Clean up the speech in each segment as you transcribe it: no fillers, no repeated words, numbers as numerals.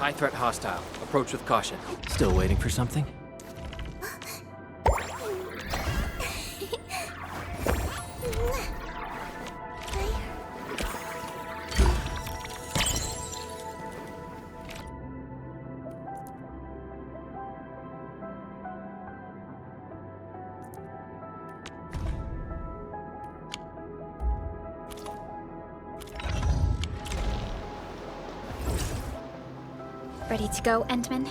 High threat hostile. Approach with caution. Still waiting for something? Ready to go, Endman?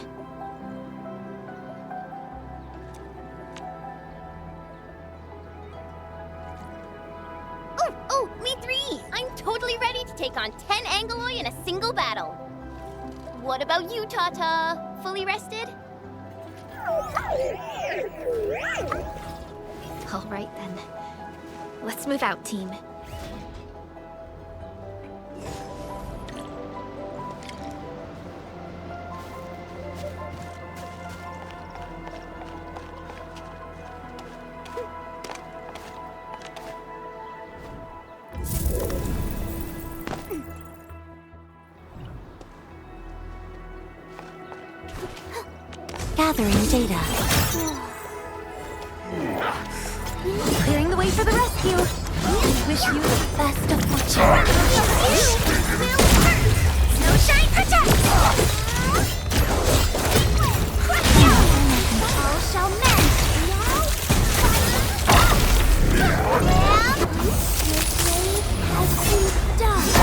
Oh, me three! I'm totally ready to take on 10 Angaloy in a single battle. What about you, Tata? Fully rested? All right, then. Let's move out, team. Gathering data. Clearing the way for the rescue. We wish you the best of fortune. Snowshine protect! All shall mend. Well, your blade has been done.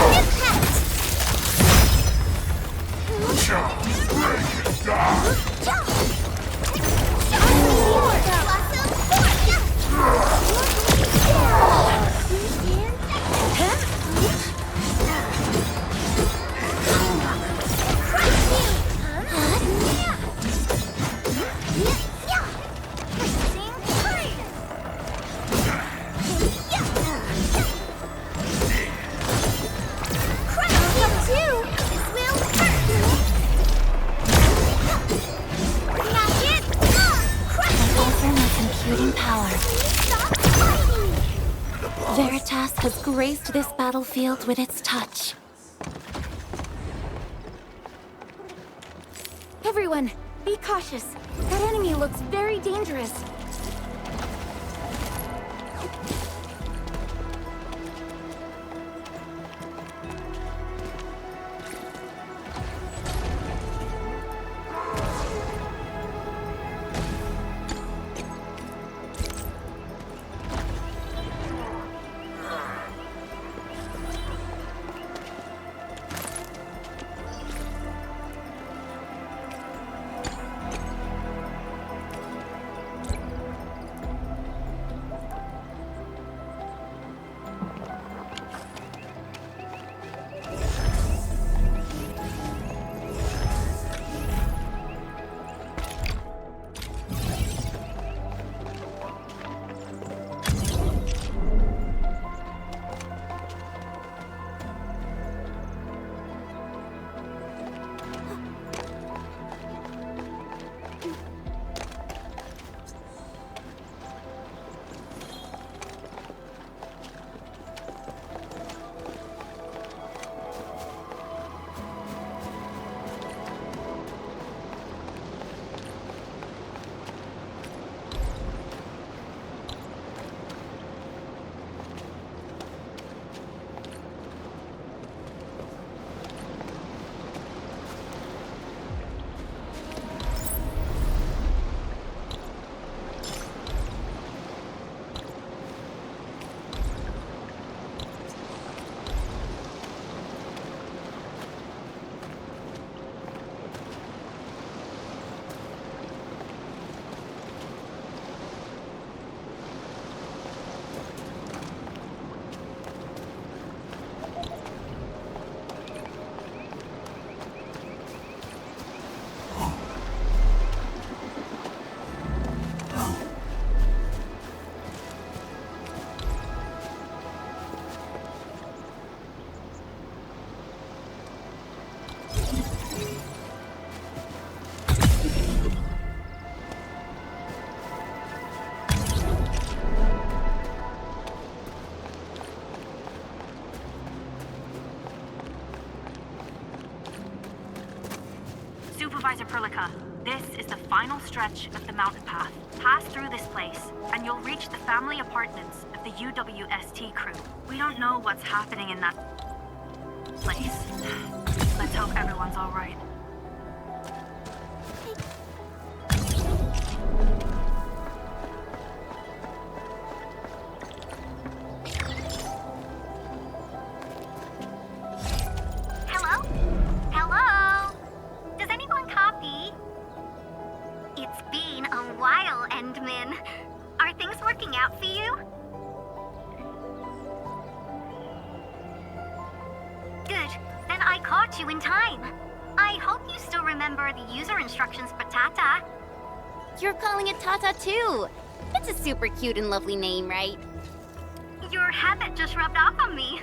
Impact! Veritas has graced this battlefield with its touch. Everyone, be cautious. That enemy looks very dangerous. Supervisor Perlica, this is the final stretch of the mountain path. Pass through this place, and you'll reach the family apartments of the UWST crew. We don't know what's happening in that place. Let's hope everyone's all right. Hello? Hello? Does anyone copy? It's been a while, Endman. Are things working out for you? Good. Then I caught you in time. I hope you still remember the user instructions for Tata. You're calling it Tata too. It's a super cute and lovely name, right? Your habit just rubbed off on me.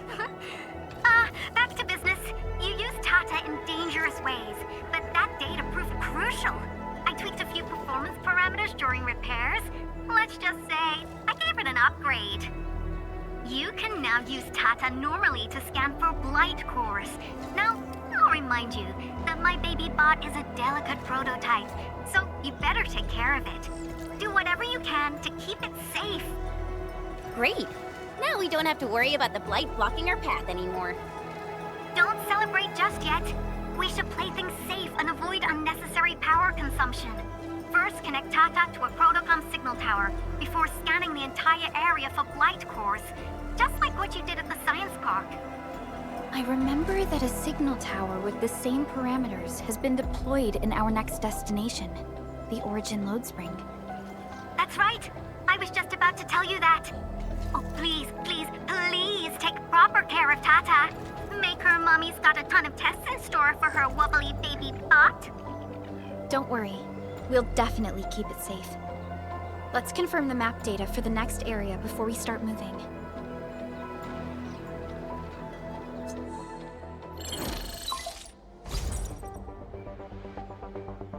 Back to business. You used Tata in dangerous ways, but that data proved crucial. I tweaked a few performance parameters during repairs. Let's just say, I gave it an upgrade. You can now use Tata normally to scan for blight cores. Now, I'll remind you that my baby bot is a delicate prototype, so you better take care of it. Do whatever you can to keep it safe. Great. Now we don't have to worry about the blight blocking our path anymore. Don't celebrate just yet. We should play things safe and avoid unnecessary power consumption. First, connect Tata to a Protocom signal tower before scanning the entire area for blight cores, just like what you did at the science park. I remember that a signal tower with the same parameters has been deployed in our next destination, the Origin Lodespring. That's right. I was just about to tell you that. Oh, please, please, please take proper care of Tata. Make her mommy's got a ton of tests in store for her wobbly baby bot. Don't worry, we'll definitely keep it safe. Let's confirm the map data for the next area before we start moving.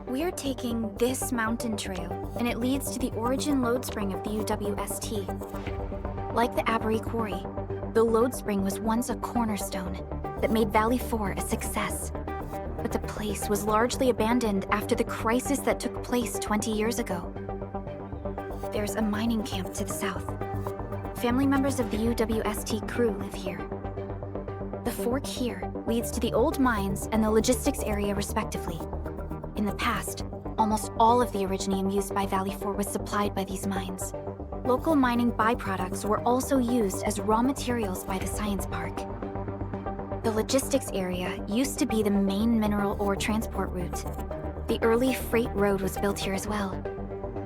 We're taking this mountain trail, and it leads to the Origin Lodespring of the UWST. Like the Abery Quarry, the Lodespring was once a cornerstone that made Valley 4 a success. But the place was largely abandoned after the crisis that took place 20 years ago. There's a mining camp to the south. Family members of the UWST crew live here. The fork here leads to the old mines and the logistics area respectively. In the past, almost all of the Originium used by Valley 4 was supplied by these mines. Local mining byproducts were also used as raw materials by the science park. The logistics area used to be the main mineral ore transport route. The early freight road was built here as well.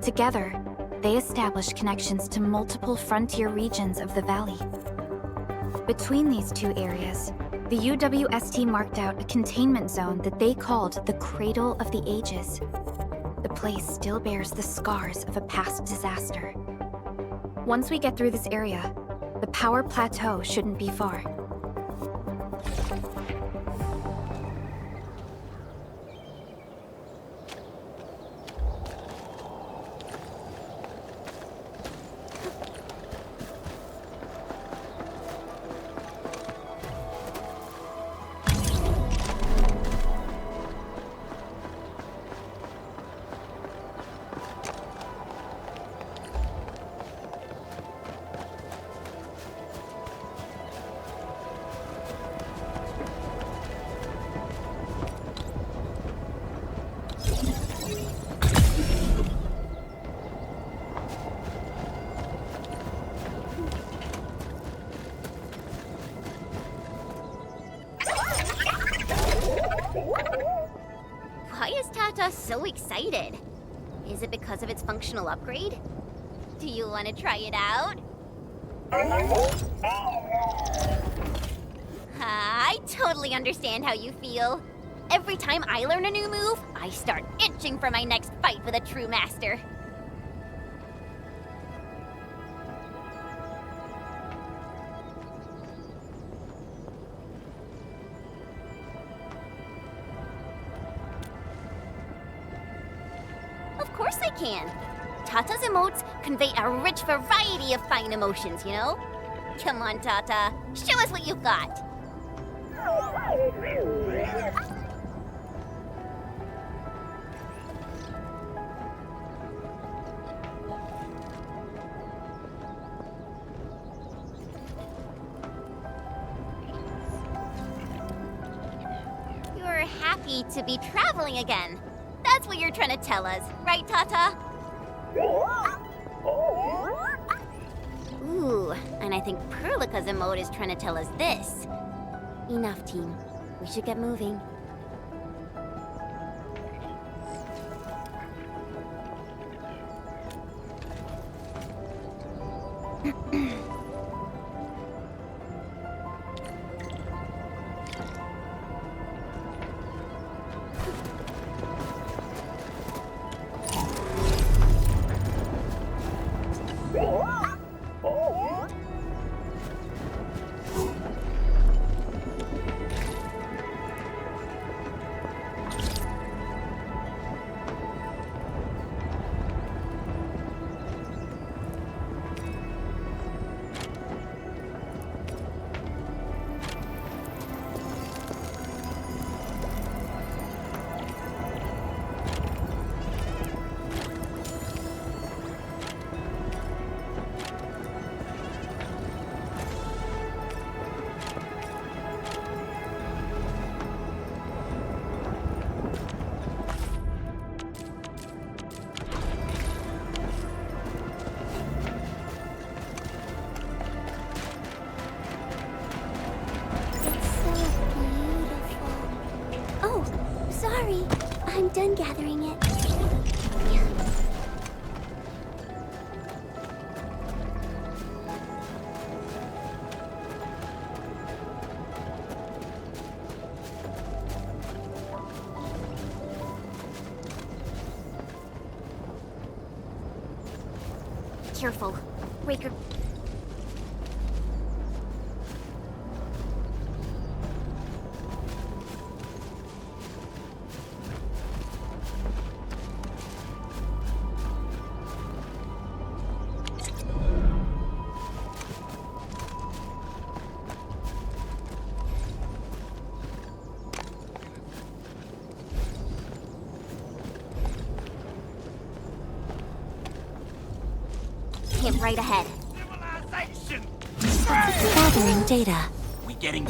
Together, they established connections to multiple frontier regions of the valley. Between these two areas, the UWST marked out a containment zone that they called the Cradle of the Ages. The place still bears the scars of a past disaster. Once we get through this area, the power plateau shouldn't be far. Why is Tata so excited? Is it because of its functional upgrade? Do you want to try it out? I totally understand how you feel. Every time I learn a new move, I start itching for my next fight with a true master. Of course I can. Tata's emotes convey a rich variety of fine emotions, you know? Come on, Tata. Show us what you've got. happy to be traveling again. That's what you're trying to tell us, right, Tata? Ooh, and I think Perlica's emote is trying to tell us this. Enough, team. We should get moving. Sorry, I'm done gathering it. Careful. Raker. Camp right ahead. Gathering data. We getting...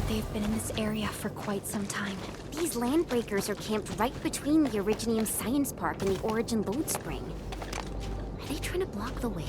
They've been in this area for quite some time. These landbreakers are camped right between the Originium Science Park and the Origin Lodespring. Are they trying to block the way?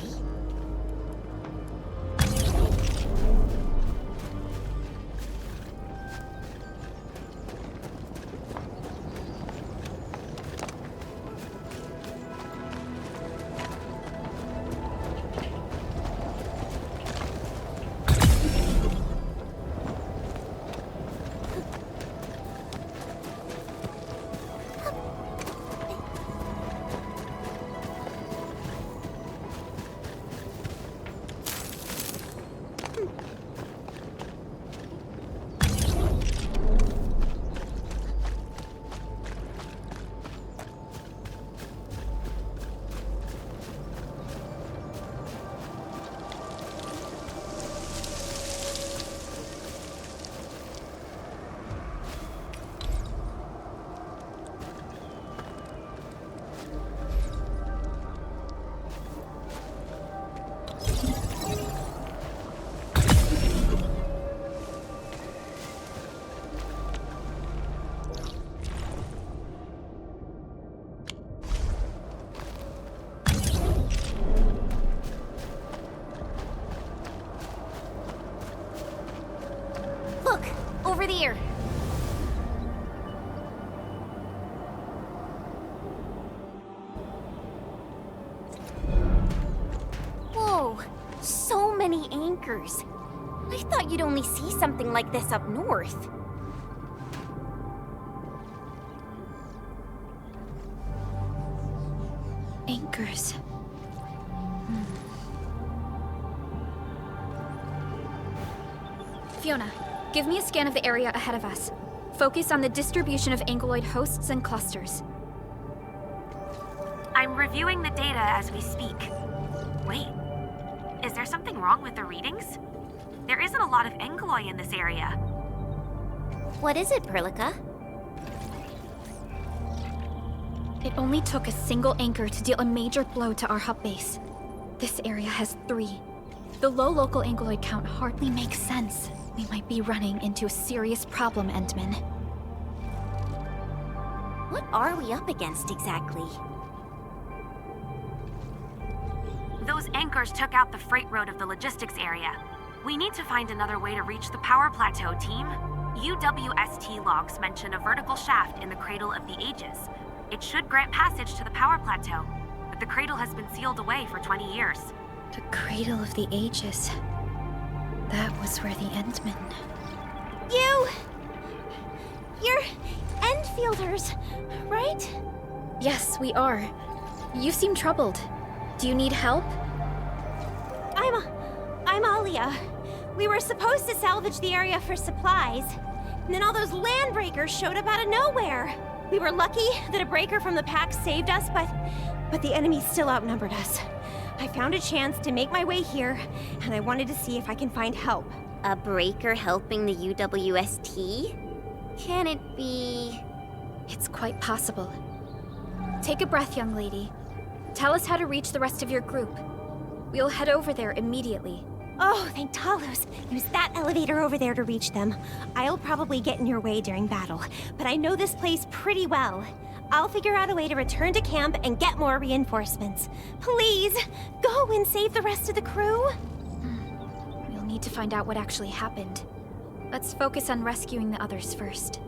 Over there! Whoa! So many anchors! I thought you'd only see something like this up north. Anchors. Fiona, give me a scan of the area ahead of us. Focus on the distribution of ankyloid hosts and clusters. I'm reviewing the data as we speak. Wait, is there something wrong with the readings? There isn't a lot of Engloy in this area. What is it, Perlica? It only took a single anchor to deal a major blow to our hub base. This area has 3. The low local Angloid count hardly makes sense. We might be running into a serious problem, Endman. What are we up against exactly? Those anchors took out the freight road of the logistics area. We need to find another way to reach the power plateau, team. UWST logs mention a vertical shaft in the Cradle of the Ages. It should grant passage to the power plateau, but the cradle has been sealed away for 20 years. The Cradle of the Ages. That was where the Endmen... You're Endfielders, right? Yes, we are. You seem troubled. Do you need help? I'm Alia. We were supposed to salvage the area for supplies, and then all those land breakers showed up out of nowhere. We were lucky that a breaker from the pack saved us, but the enemy still outnumbered us. I found a chance to make my way here, and I wanted to see if I can find help. A breaker helping the UWST? Can it be... It's quite possible. Take a breath, young lady. Tell us how to reach the rest of your group. We'll head over there immediately. Oh, thank Talos. Use that elevator over there to reach them. I'll probably get in your way during battle, but I know this place pretty well. I'll figure out a way to return to camp and get more reinforcements. Please, go and save the rest of the crew. We'll need to find out what actually happened. Let's focus on rescuing the others first.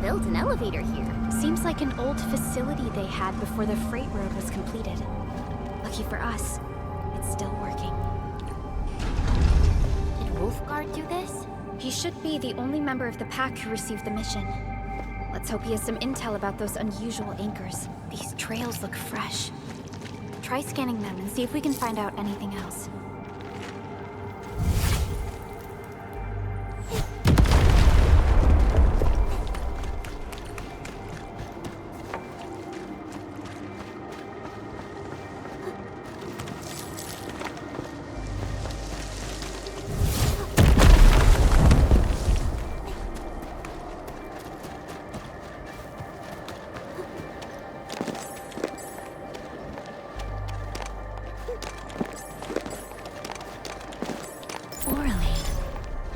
Built an elevator here. Seems like an old facility they had before the freight road was completed. Lucky for us, it's still working. Did Wolfguard do this? He should be the only member of the pack who received the mission. Let's hope he has some intel about those unusual anchors. These trails look fresh. Try scanning them and see if we can find out anything else.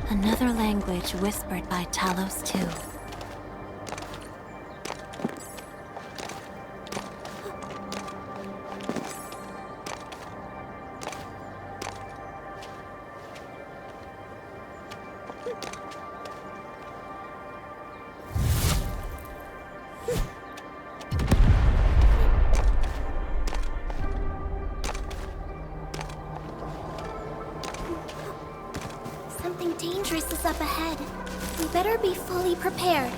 Another language whispered by Talos too. Something dangerous is up ahead. We better be fully prepared.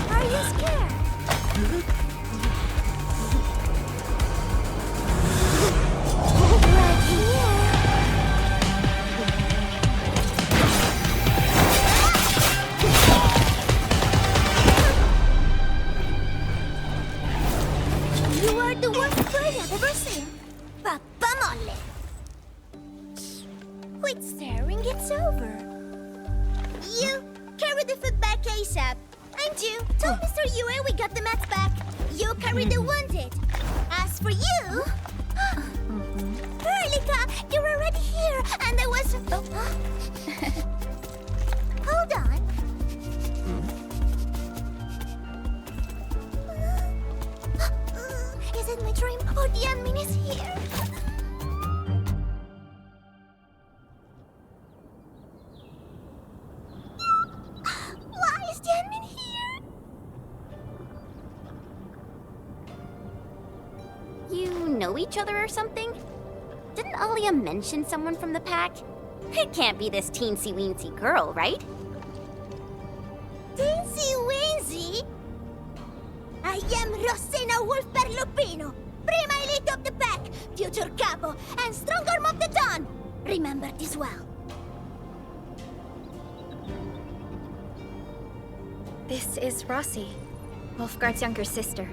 Are you scared? Right here. You are the worst bird I've ever seen. Papa Molle. Quit staring, it's over. You carry the food back ASAP. And you, tell Mr. Yue we got the mats back. You carry the wounded. As for you... Erlika, you're already here, and I was... Hold on. Is it my dream or the admin is here? Why is the admin here? You know each other or something? Didn't Alia mention someone from the pack? It can't be this teensy-weensy girl, right? Teensy-weensy? I am Rosina Wolfberg-Lupino, Prima Elite of the Pack, Future Capo, and Strong Arm of the Dawn. Remember this well. This is Rossi, Wolfgard's younger sister.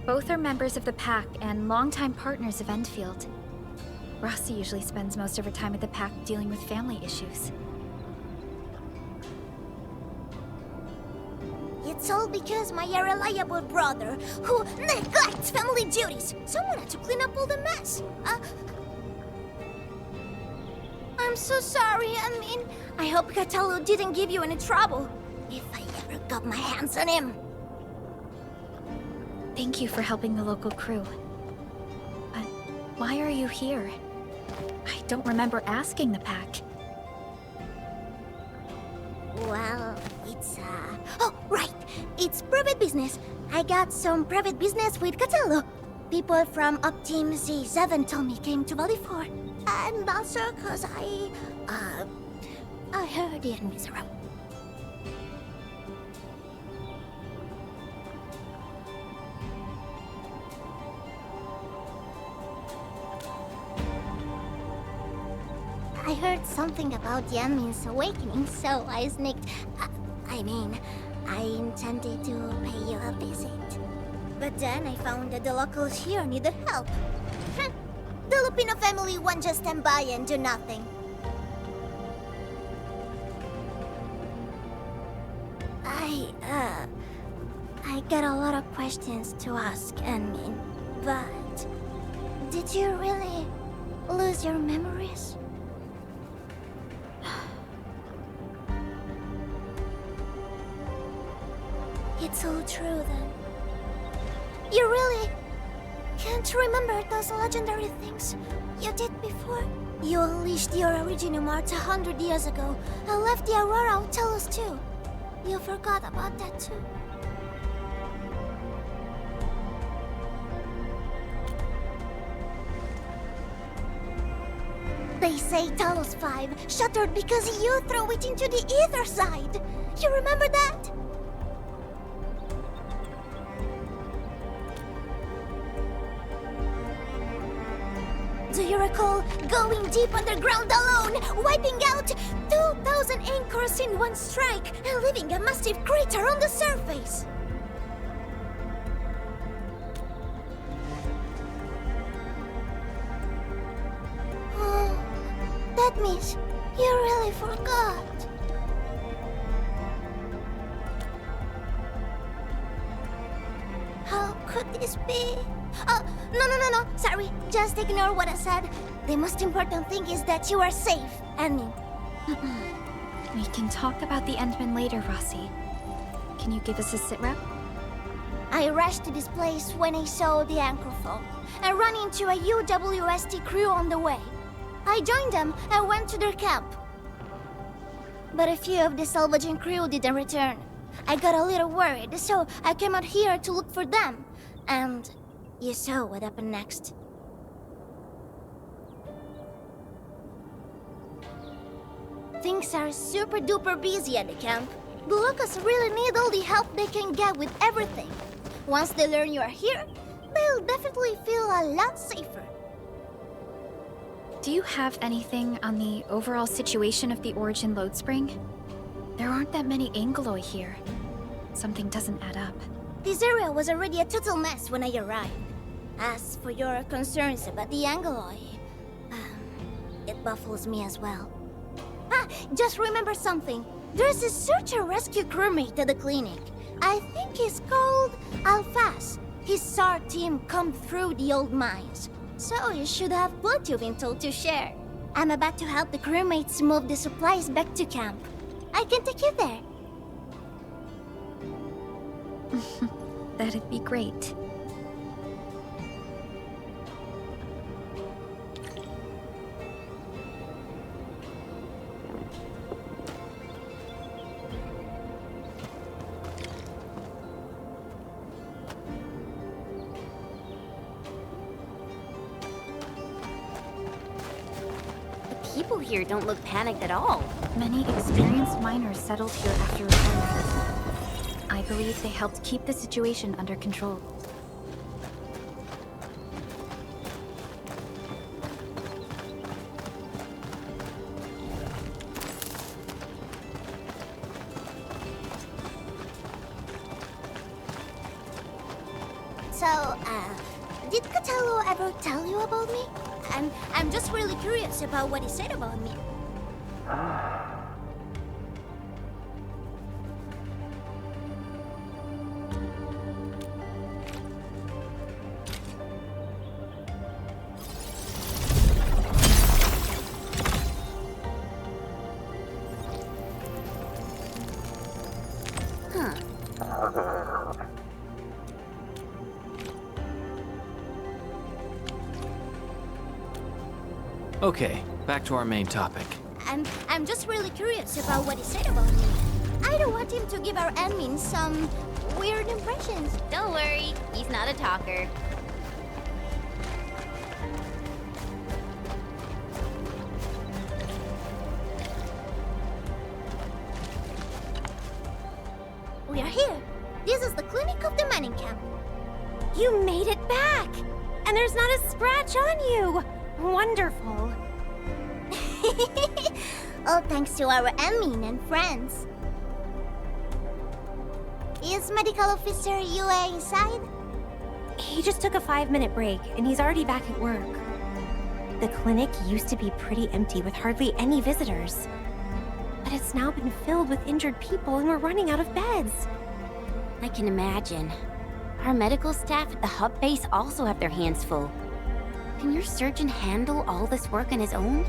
Both are members of the pack and longtime partners of Endfield. Rossi usually spends most of her time at the pack dealing with family issues. It's all because my irreliable brother, who neglects family duties. Someone had to clean up all the mess. I'm so sorry, I hope Catalu didn't give you any trouble. If I ever got my hands on him. Thank you for helping the local crew. But why are you here? I don't remember asking the pack. Well, it's, Oh, right! It's private business. I got some private business with Catalu. People from Up Team Z7 told me came to Valley 4. And also cause I heard the enemies around. I heard something about the admin's awakening, so I sneaked... I intended to pay you a visit. But then I found that the locals here needed help. The Lupino family won't just stand by and do nothing. I got a lot of questions to ask, Enmin. But... did you really lose your memories? It's all true, then. You really can't remember those legendary things you did before? You unleashed your Originium Arts 100 years ago and left the Aurora Otellus too. You forgot about that too. They say Talos 5 shattered because you threw it into the ether side. You remember that? Do you recall going deep underground alone, wiping out 2,000 anchors in one strike, and leaving a massive crater on the surface? Oh, that means you really forgot. How could this be? Oh, no. Sorry, just ignore what I said. The most important thing is that you are safe, Annie. We can talk about the Endman later, Rossi. Can you give us a sitrep? I rushed to this place when I saw the anchor fall and ran into a UWST crew on the way. I joined them and went to their camp. But a few of the salvaging crew didn't return. I got a little worried, so I came out here to look for them. And you saw what happened next. Things are super duper busy at the camp. The locals really need all the help they can get with everything. Once they learn you are here, they'll definitely feel a lot safer. Do you have anything on the overall situation of the Origin Lodespring? There aren't that many Angeloi here. Something doesn't add up. This area was already a total mess when I arrived. As for your concerns about the Angeloi, it baffles me as well. Just remember something. There's a search and rescue crewmate at the clinic. I think he's called Alphas. His SAR team come through the old mines. So you should have plenty of intel to share. I'm about to help the crewmates move the supplies back to camp. I can take you there. That'd be great. The people here don't look panicked at all. Many experienced miners settled here after retirement. I believe they helped keep the situation under control. So, did Catello ever tell you about me? I'm just really curious about what he said about me. Okay, back to our main topic. I'm just really curious about what he said about me. I don't want him to give our admin some weird impressions. Don't worry, he's not a talker. We are here. This is the clinic of the mining camp. You made it back! And there's not a scratch on you! Wonderful. All thanks to our admin and friends. Is Medical Officer UA inside? He just took a 5-minute break, and he's already back at work. The clinic used to be pretty empty with hardly any visitors. But it's now been filled with injured people, and we're running out of beds. I can imagine. Our medical staff at the hub base also have their hands full. Can your surgeon handle all this work on his own?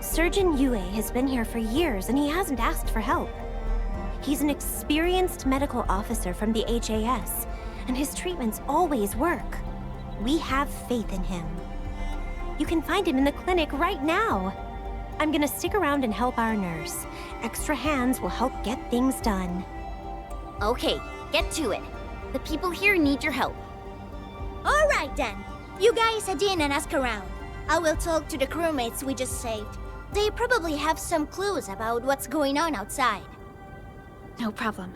Surgeon Yue has been here for years, and he hasn't asked for help. He's an experienced medical officer from the HAS, and his treatments always work. We have faith in him. You can find him in the clinic right now. I'm gonna stick around and help our nurse. Extra hands will help get things done. Okay, get to it. The people here need your help. All right then. You guys head in and ask around. I will talk to the crewmates we just saved. They probably have some clues about what's going on outside. No problem.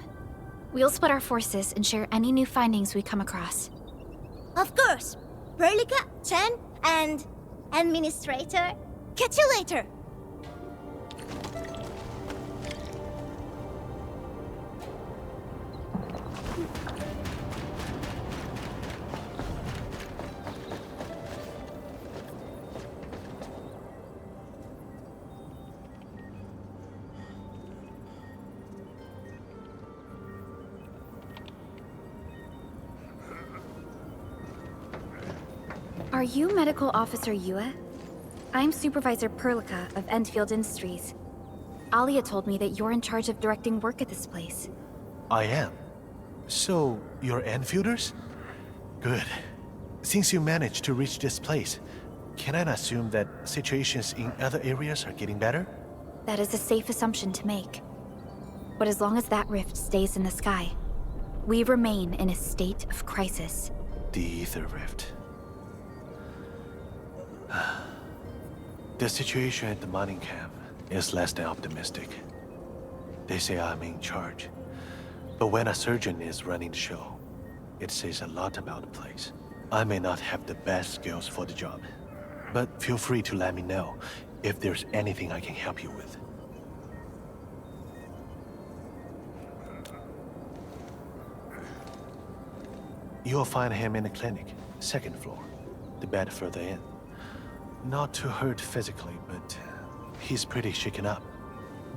We'll split our forces and share any new findings we come across. Of course. Perlica, Chen, and Administrator. Catch you later. Are you Medical Officer Yue? I'm Supervisor Perlica of Endfield Industries. Alia told me that you're in charge of directing work at this place. I am. So, you're Enfielders? Good. Since you managed to reach this place, can I assume that situations in other areas are getting better? That is a safe assumption to make. But as long as that rift stays in the sky, we remain in a state of crisis. The Ether Rift. The situation at the mining camp is less than optimistic. They say I'm in charge. But when a surgeon is running the show, it says a lot about the place. I may not have the best skills for the job, but feel free to let me know if there's anything I can help you with. You'll find him in the clinic, second floor, the bed further in. Not too hurt physically, but he's pretty shaken up.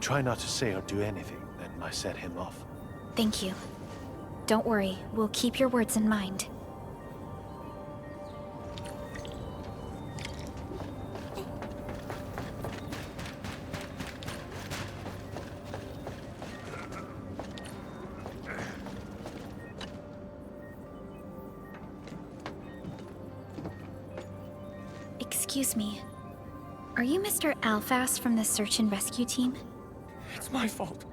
Try not to say or do anything that might set him off. Thank you. Don't worry, we'll keep your words in mind. Excuse me. Are you Mr. Alphas from the search and rescue team? It's my fault.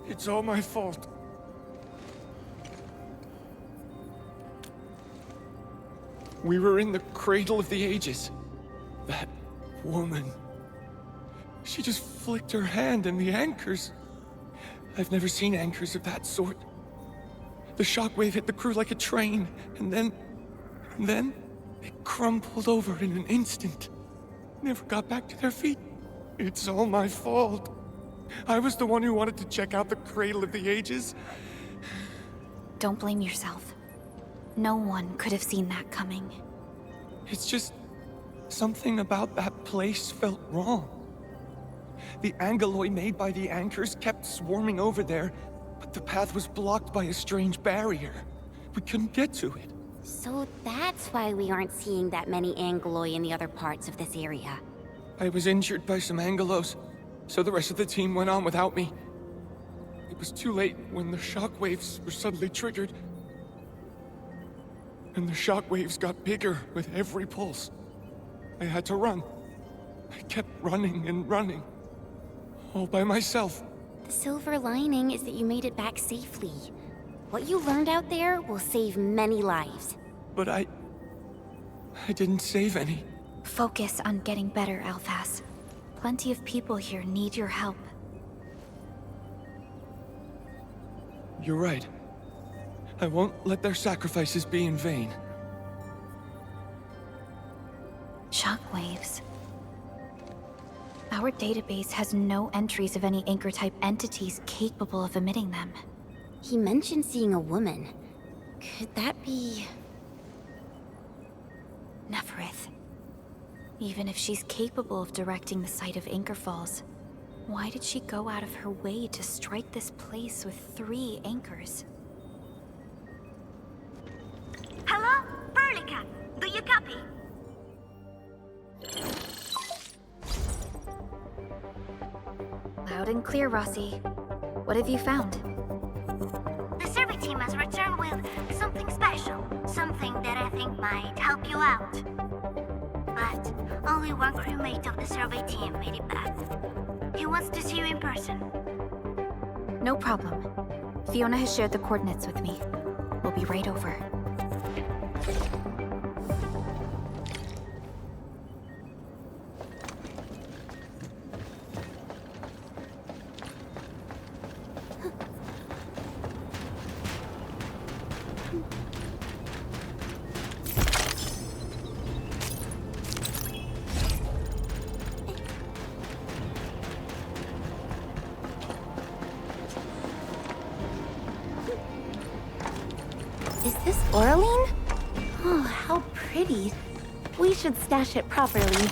It's all my fault. We were in the cradle of the ages. That woman. She just flicked her hand and the anchors. I've never seen anchors of that sort. The shockwave hit the crew like a train, and then they crumpled over in an instant. Never got back to their feet. It's all my fault. I was the one who wanted to check out the cradle of the ages. Don't blame yourself. No one could have seen that coming. It's just something about that place felt wrong. The angeloi made by the anchors kept swarming over there, but the path was blocked by a strange barrier. We couldn't get to it. So that's why we aren't seeing that many angeloi in the other parts of this area. I was injured by some angelos, so the rest of the team went on without me. It was too late when the shockwaves were suddenly triggered. And the shockwaves got bigger with every pulse. I had to run. I kept running and running. All by myself. The silver lining is that you made it back safely. What you learned out there will save many lives. But I didn't save any. Focus on getting better, Alphas. Plenty of people here need your help. You're right. I won't let their sacrifices be in vain. Shockwaves. Our database has no entries of any anchor-type entities capable of emitting them. He mentioned seeing a woman. Could that be... Neferith. Even if she's capable of directing the site of Anchor Falls, why did she go out of her way to strike this place with 3 anchors? Hello? Perlica, do you copy? Loud and clear, Rossi. What have you found? The survey team has returned with something special. Something that I think might help you out. But only one crewmate of the survey team made it back. He wants to see you in person. No problem. Fiona has shared the coordinates with me. We'll be right over. this Oraline? Oh, how pretty. We should stash it properly.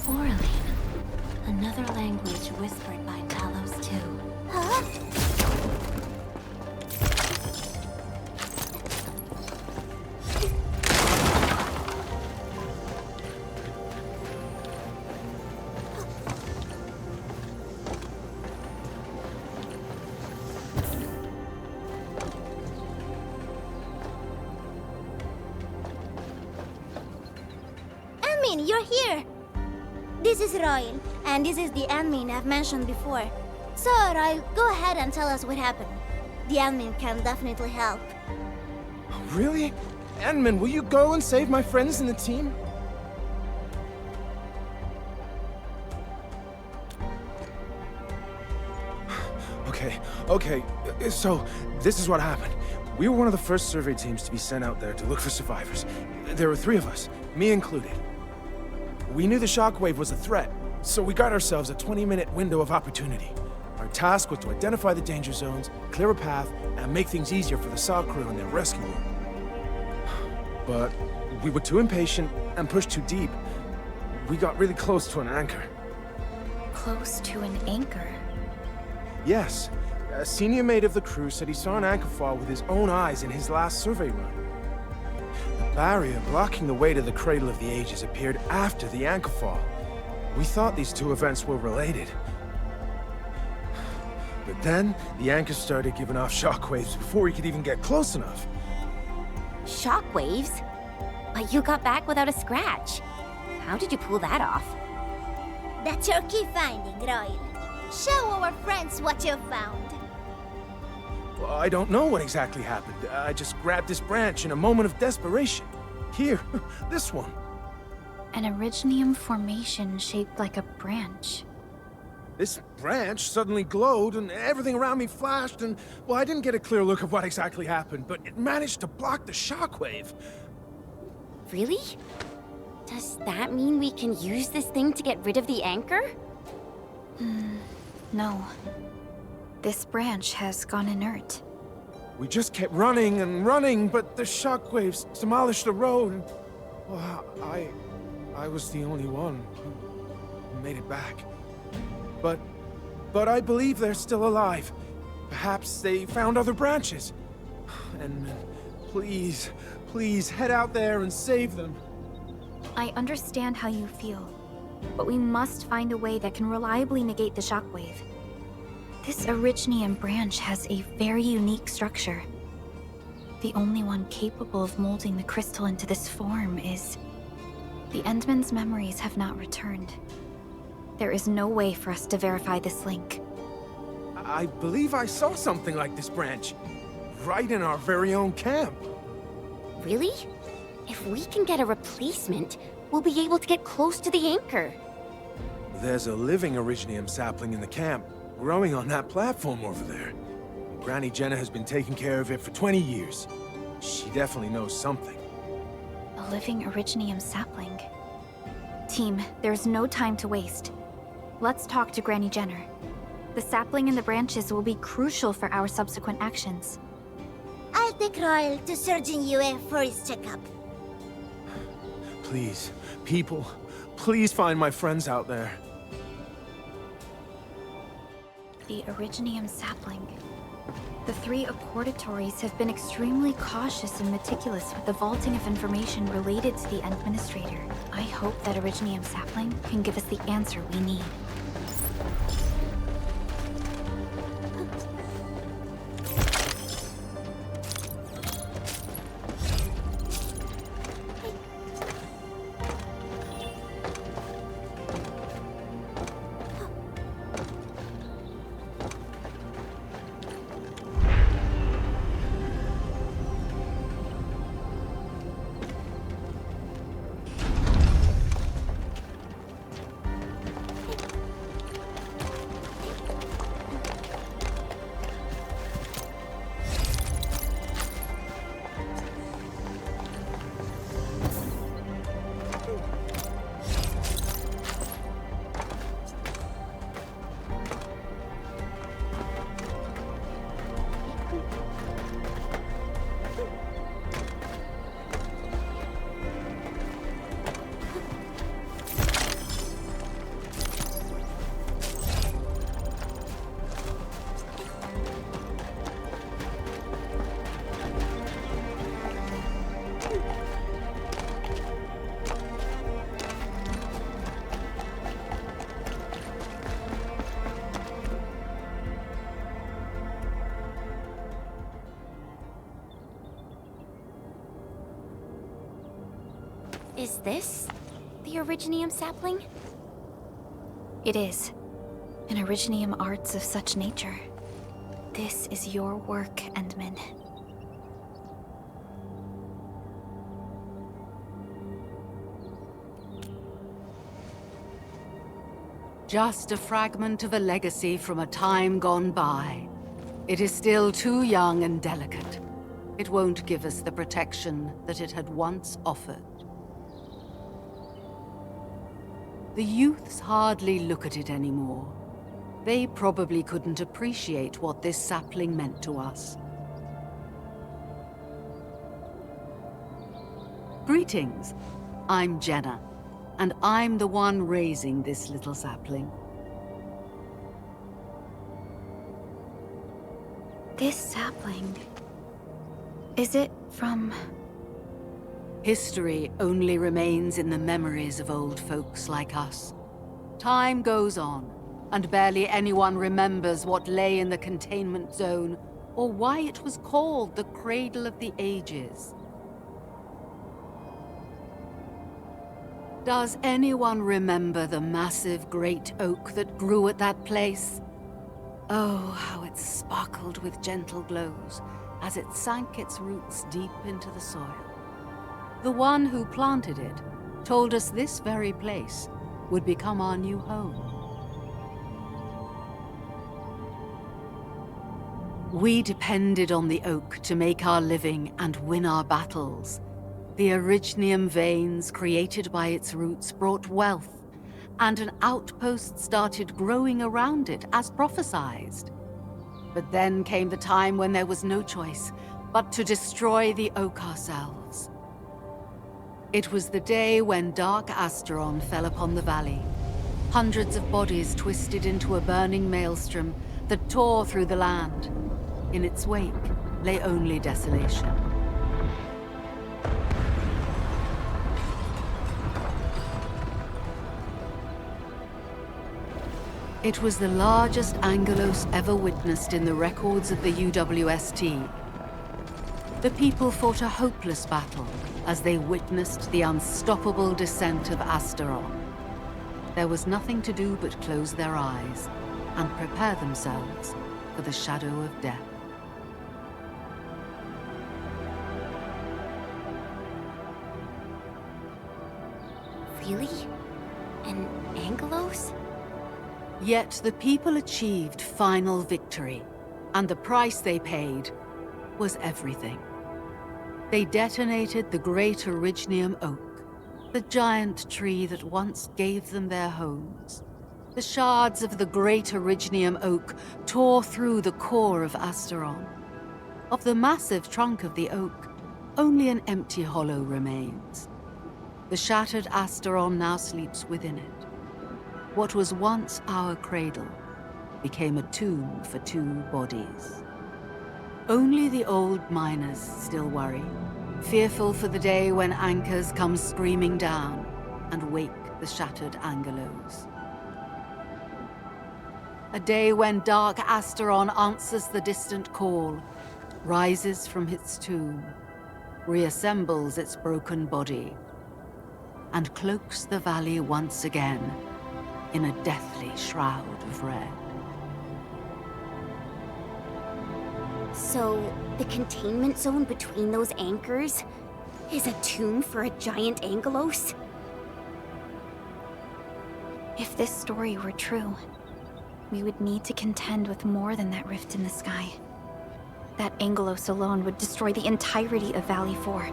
Oraline. Another language whispered by Talos too. Huh? Admin, you're here! This is Royal, and this is the admin I've mentioned before. So, Royal, go ahead and tell us what happened. The admin can definitely help. Really? Admin, will you go and save my friends in the team? Okay. So, this is what happened. We were one of the first survey teams to be sent out there to look for survivors. There were 3 of us, me included. We knew the shockwave was a threat, so we got ourselves a 20-minute window of opportunity. Our task was to identify the danger zones, clear a path, and make things easier for the SAW crew and their rescue work. But we were too impatient and pushed too deep. We got really close to an anchor. Close to an anchor. Yes. A senior mate of the crew said he saw an anchor fall with his own eyes in his last survey run. The barrier blocking the way to the Cradle of the Ages appeared after the anchor fall. We thought these 2 events were related. But then, the anchor started giving off shockwaves before we could even get close enough. Shockwaves? But you got back without a scratch. How did you pull that off? That's your key finding, Royal. Show our friends what you found. Well, I don't know what exactly happened. I just grabbed this branch in a moment of desperation. Here, this one. An Originium formation shaped like a branch. This branch suddenly glowed and everything around me flashed and, well, I didn't get a clear look of what exactly happened, but it managed to block the shockwave. Really? Does that mean we can use this thing to get rid of the anchor? No. This branch has gone inert. We just kept running and running, but the shockwaves demolished the road. Well, I was the only one who made it back. But I believe they're still alive. Perhaps they found other branches. And please, please head out there and save them. I understand how you feel, but we must find a way that can reliably negate the shockwave. This Originium branch has a very unique structure. The only one capable of molding the crystal into this form is... The Endman's memories have not returned. There is no way for us to verify this link. I believe I saw something like this branch. Right in our very own camp. Really? If we can get a replacement, we'll be able to get close to the anchor. There's a living Originium sapling in the camp, growing on that platform over there. Granny Jenna has been taking care of it for 20 years. She definitely knows something. A living Originium sapling. Team, there's no time to waste. Let's talk to Granny Jenner. The sapling and the branches will be crucial for our subsequent actions. I'll take Royal to Surgeon UA for his checkup. Please, people, please find my friends out there. the Originium sapling. The 3 Accordatories have been extremely cautious and meticulous with the vaulting of information related to the Administrator. I hope that Originium sapling can give us the answer we need. Is this the Originium sapling? It is. An Originium arts of such nature. This is your work, Endman. Just a fragment of a legacy from a time gone by. It is still too young and delicate. It won't give us the protection that it had once offered. The youths hardly look at it anymore. They probably couldn't appreciate what this sapling meant to us. Greetings. I'm Jenna, and I'm the one raising this little sapling. This sapling... is it from... History only remains in the memories of old folks like us. Time goes on, and barely anyone remembers what lay in the containment zone, or why it was called the Cradle of the Ages. Does anyone remember the massive great oak that grew at that place? Oh, how it sparkled with gentle glows as it sank its roots deep into the soil. The one who planted it told us this very place would become our new home. We depended on the oak to make our living and win our battles. The Originium veins created by its roots brought wealth, and an outpost started growing around it as prophesized. But then came the time when there was no choice but to destroy the oak ourselves. It was the day when dark Asteron fell upon the valley. Hundreds of bodies twisted into a burning maelstrom that tore through the land. In its wake lay only desolation. It was the largest Angelos ever witnessed in the records of the UWST. The people fought a hopeless battle as they witnessed the unstoppable descent of Asteron. There was nothing to do but close their eyes and prepare themselves for the shadow of death. Really? An Angelos? Yet the people achieved final victory, and the price they paid was everything. They detonated the great Originium oak, the giant tree that once gave them their homes. The shards of the great Originium oak tore through the core of Asteron. Of the massive trunk of the oak, only an empty hollow remains. The shattered Asteron now sleeps within it. What was once our cradle became a tomb for 2 bodies. Only the old miners still worry, fearful for the day when anchors come screaming down and wake the shattered Angelos. A day when dark Asteron answers the distant call, rises from its tomb, reassembles its broken body, and cloaks the valley once again in a deathly shroud of red. So, the containment zone between those anchors is a tomb for a giant Angelos? If this story were true, we would need to contend with more than that rift in the sky. That Angelos alone would destroy the entirety of Valley 4.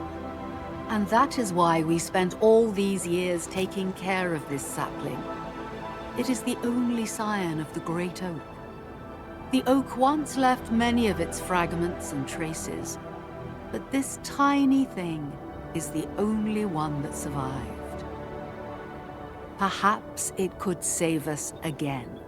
And that is why we spent all these years taking care of this sapling. It is the only scion of the Great Oak. The oak once left many of its fragments and traces, but this tiny thing is the only one that survived. Perhaps it could save us again.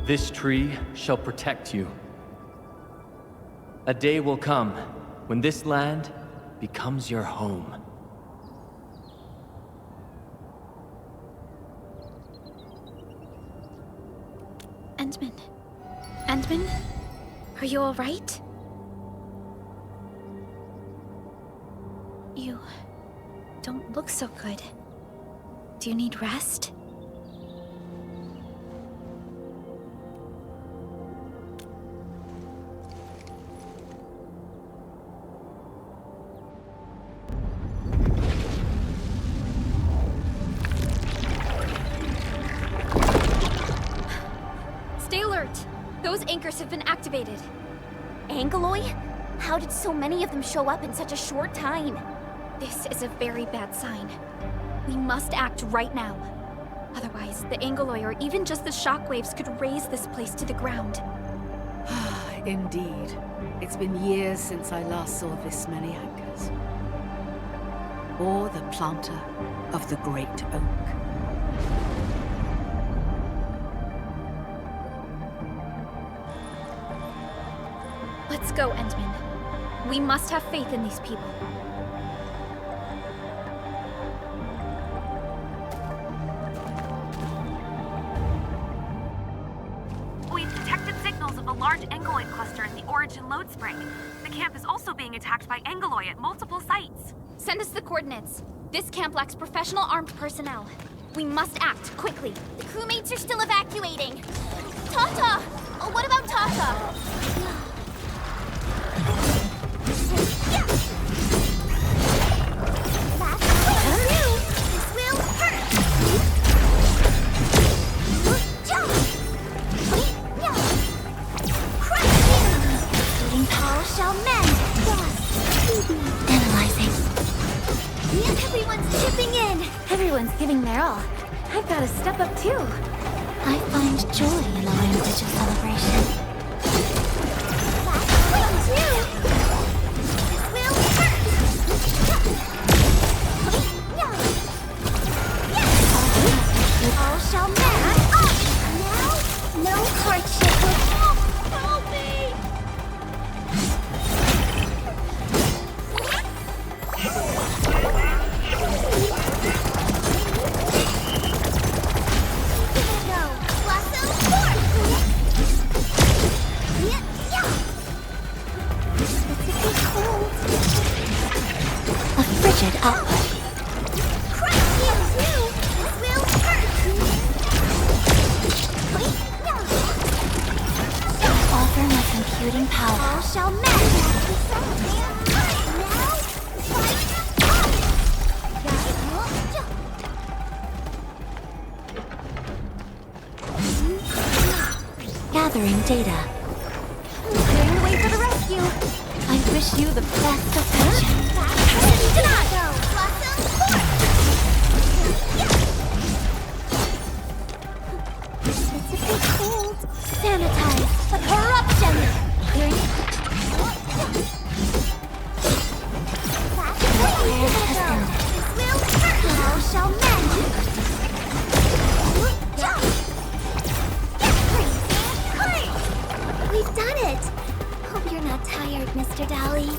This tree shall protect you. A day will come when this land becomes your home. Endman? Endman? Are you all right? You don't look so good. Do you need rest? Stay alert! Those anchors have been activated. Angeloi? How did so many of them show up in such a short time? This is a very bad sign. We must act right now. Otherwise, the Angeloi or even just the shockwaves could raze this place to the ground. Indeed. It's been years since I last saw this many anchors. Or the planter of the Great Oak. Let's go, Endman. We must have faith in these people. We've detected signals of a large Angeloid cluster in the Origin Lodespring. The camp is also being attacked by Angeloi at multiple sites. Send us the coordinates. This camp lacks professional armed personnel. We must act quickly. The crewmates are still evacuating. Tata! Oh, what about Tata? Everyone's chipping in. Everyone's giving their all. I've got to step up too. I find joy in our ambitious celebration. All shall mend. Now, no hardship will help me. A frigid output. Offer my computing power. All shall gathering data. Clearing the way for the rescue. I wish you the best of fortune. It's a bit cold. Sanitize the corruption! How shall men? We've done it! Hope you're not tired, Mr. Dally.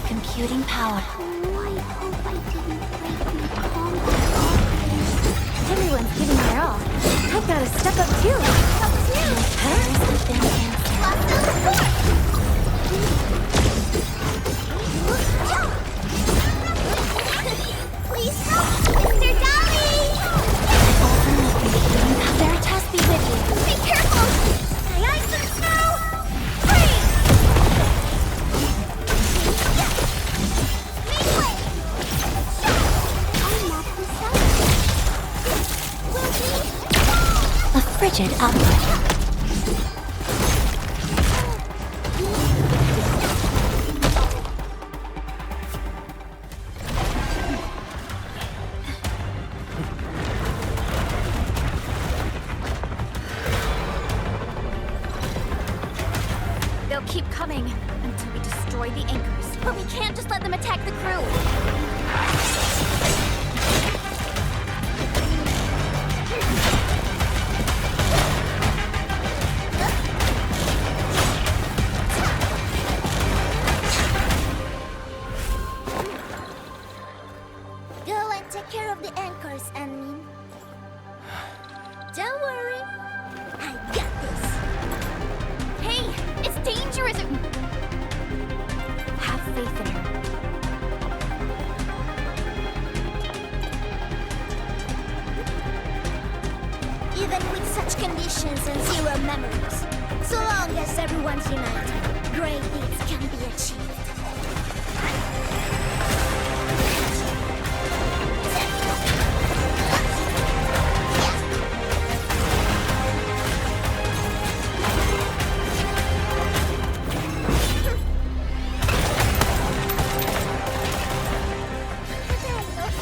Computing power. Everyone's giving their all. I've got to step up too. Please help, Mr. Dolly! Veritas be with you. Be careful! My eyes and snow! Freeze! Make way! I'm not the self. Will be A frigid output. They'll keep coming until we destroy the anchors. But we can't just let them attack the crew. Go and take care of the anchors, Anmin. Don't worry. I got this. Hey, it's dangerous! Have faith in her. Even with such conditions and zero memories, so long as everyone's united, great things can be achieved.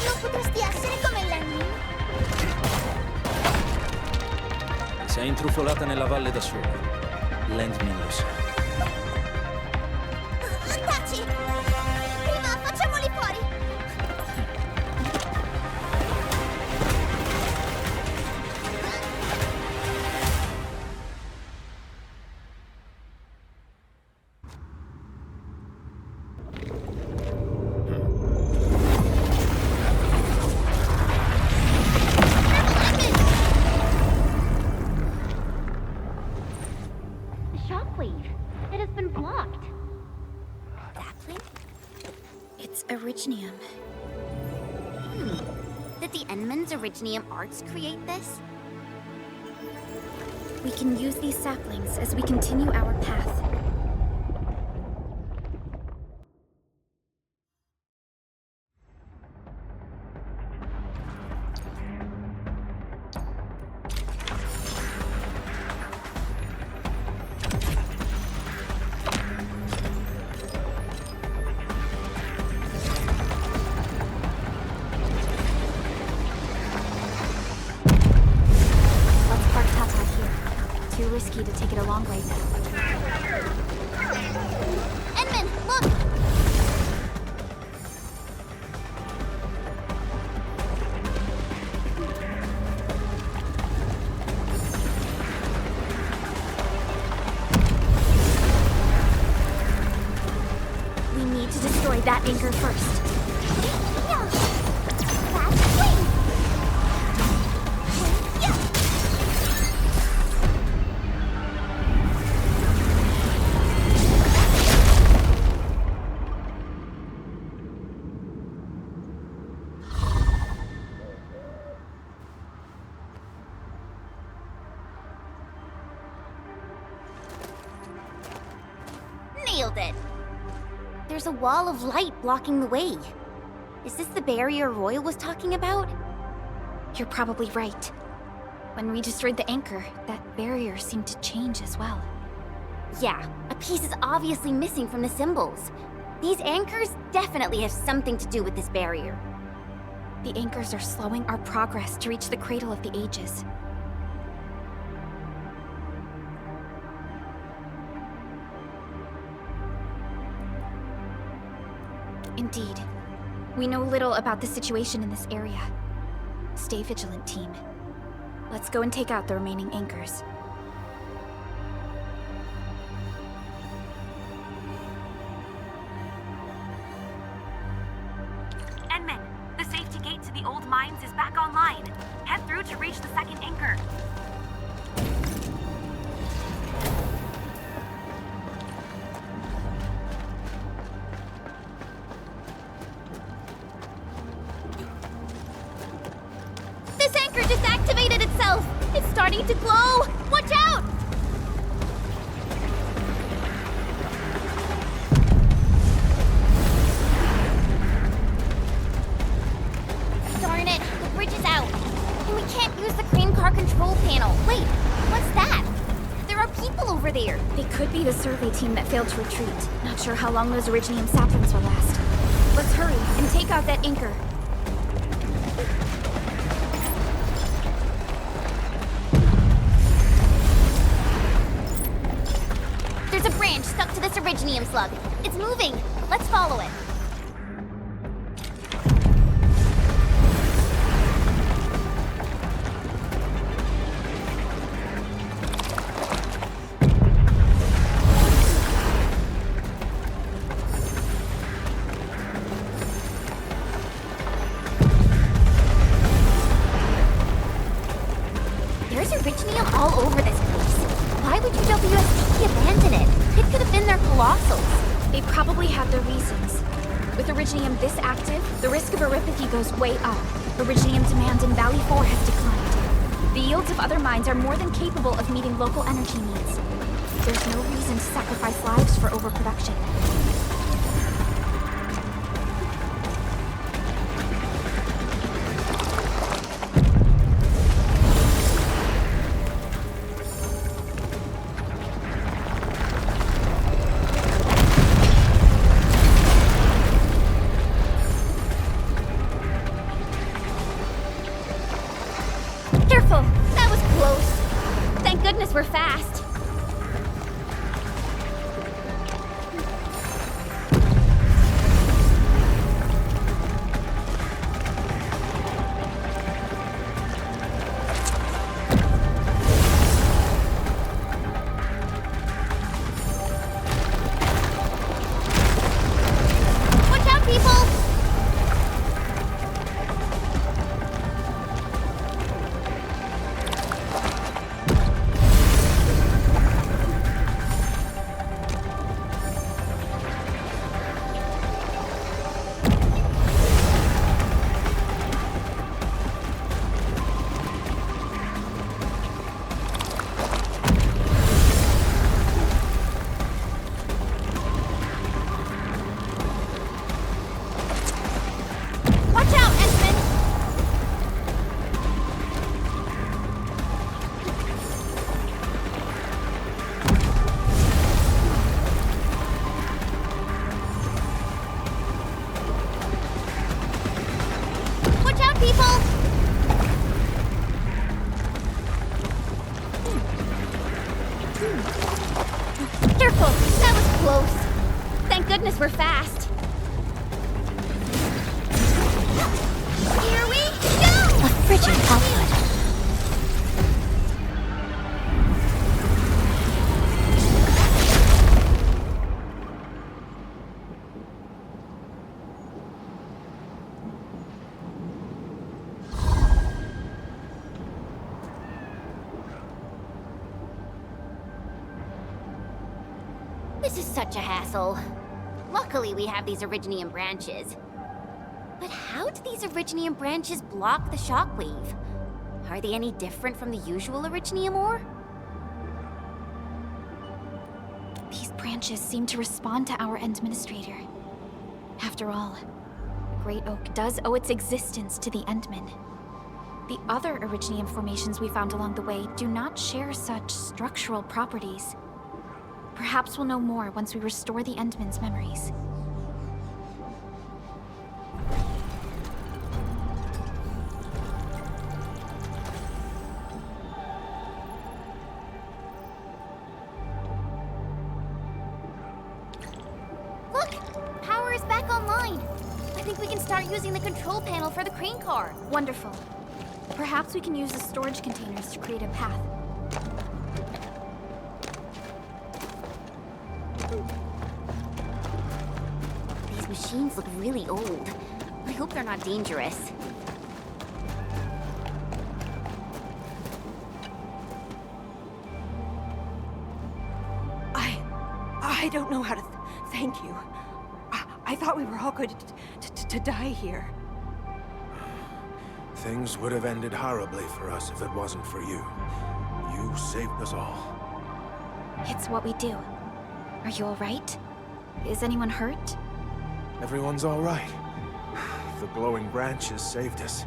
No potresti essere come Lenny? Sei intrufolata nella valle da sola. Landmin lo sa. Taci! Prima facciamoli fuori! Shockwave. It has been blocked. It's Originium. Did the Enman's Originium arts create this? We can use these saplings as we continue our path. Let's park Tata here. Too risky to take it a long way now. that anchor first. Nailed it! There's a wall of light blocking the way. Is this the barrier Royal was talking about? You're probably right. When we destroyed the anchor, that barrier seemed to change as well. Yeah, a piece is obviously missing from the symbols. These anchors definitely have something to do with this barrier. The anchors are slowing our progress to reach the Cradle of the Ages. Indeed. We know little about the situation in this area. Stay vigilant, team. Let's go and take out the remaining anchors. Enman, the safety gate to the old mines is back online. Head through to reach the second anchor. This anchor just activated itself! It's starting to glow! Watch out! Darn it, the bridge is out. And we can't use the crane car control panel. Wait, what's that? There are people over there. They could be the survey team that failed to retreat. Not sure how long those Originium saplings will last. Let's hurry and take out that anchor. There's a branch stuck to this Originium slug. It's moving. Let's follow it. There's Originium all over this place. Why would UWST abandon it? It could have been their colossals. They probably have their reasons. With Originium this active, the risk of eripathy goes way up. Originium demand in Valley 4 has declined. The yields of other mines are more than capable of meeting local energy needs. There's no reason to sacrifice lives for overproduction. Careful! That was close. Thank goodness we're fast. Watch out, people! Watch out, Esmond! Watch out, people! Careful! That was close. Thank goodness we're fast. Here we go! A frigid output. This is such a hassle. Luckily, we have these Originium branches. But how do these Originium branches block the shockwave? Are they any different from the usual Originium ore? These branches seem to respond to our Endministrator. After all, the Great Oak does owe its existence to the Endmen. The other Originium formations we found along the way do not share such structural properties. Perhaps we'll know more once we restore the Endmen's memories. Look! Power is back online! I think we can start using the control panel for the crane car. Wonderful. Perhaps we can use the storage containers to create a path. These machines look really old. I hope they're not dangerous. I don't know how to thank you. I thought we were all going to die here. Things would have ended horribly for us if it wasn't for you. You saved us all. It's what we do. Are you all right? Is anyone hurt? Everyone's all right. The glowing branches saved us.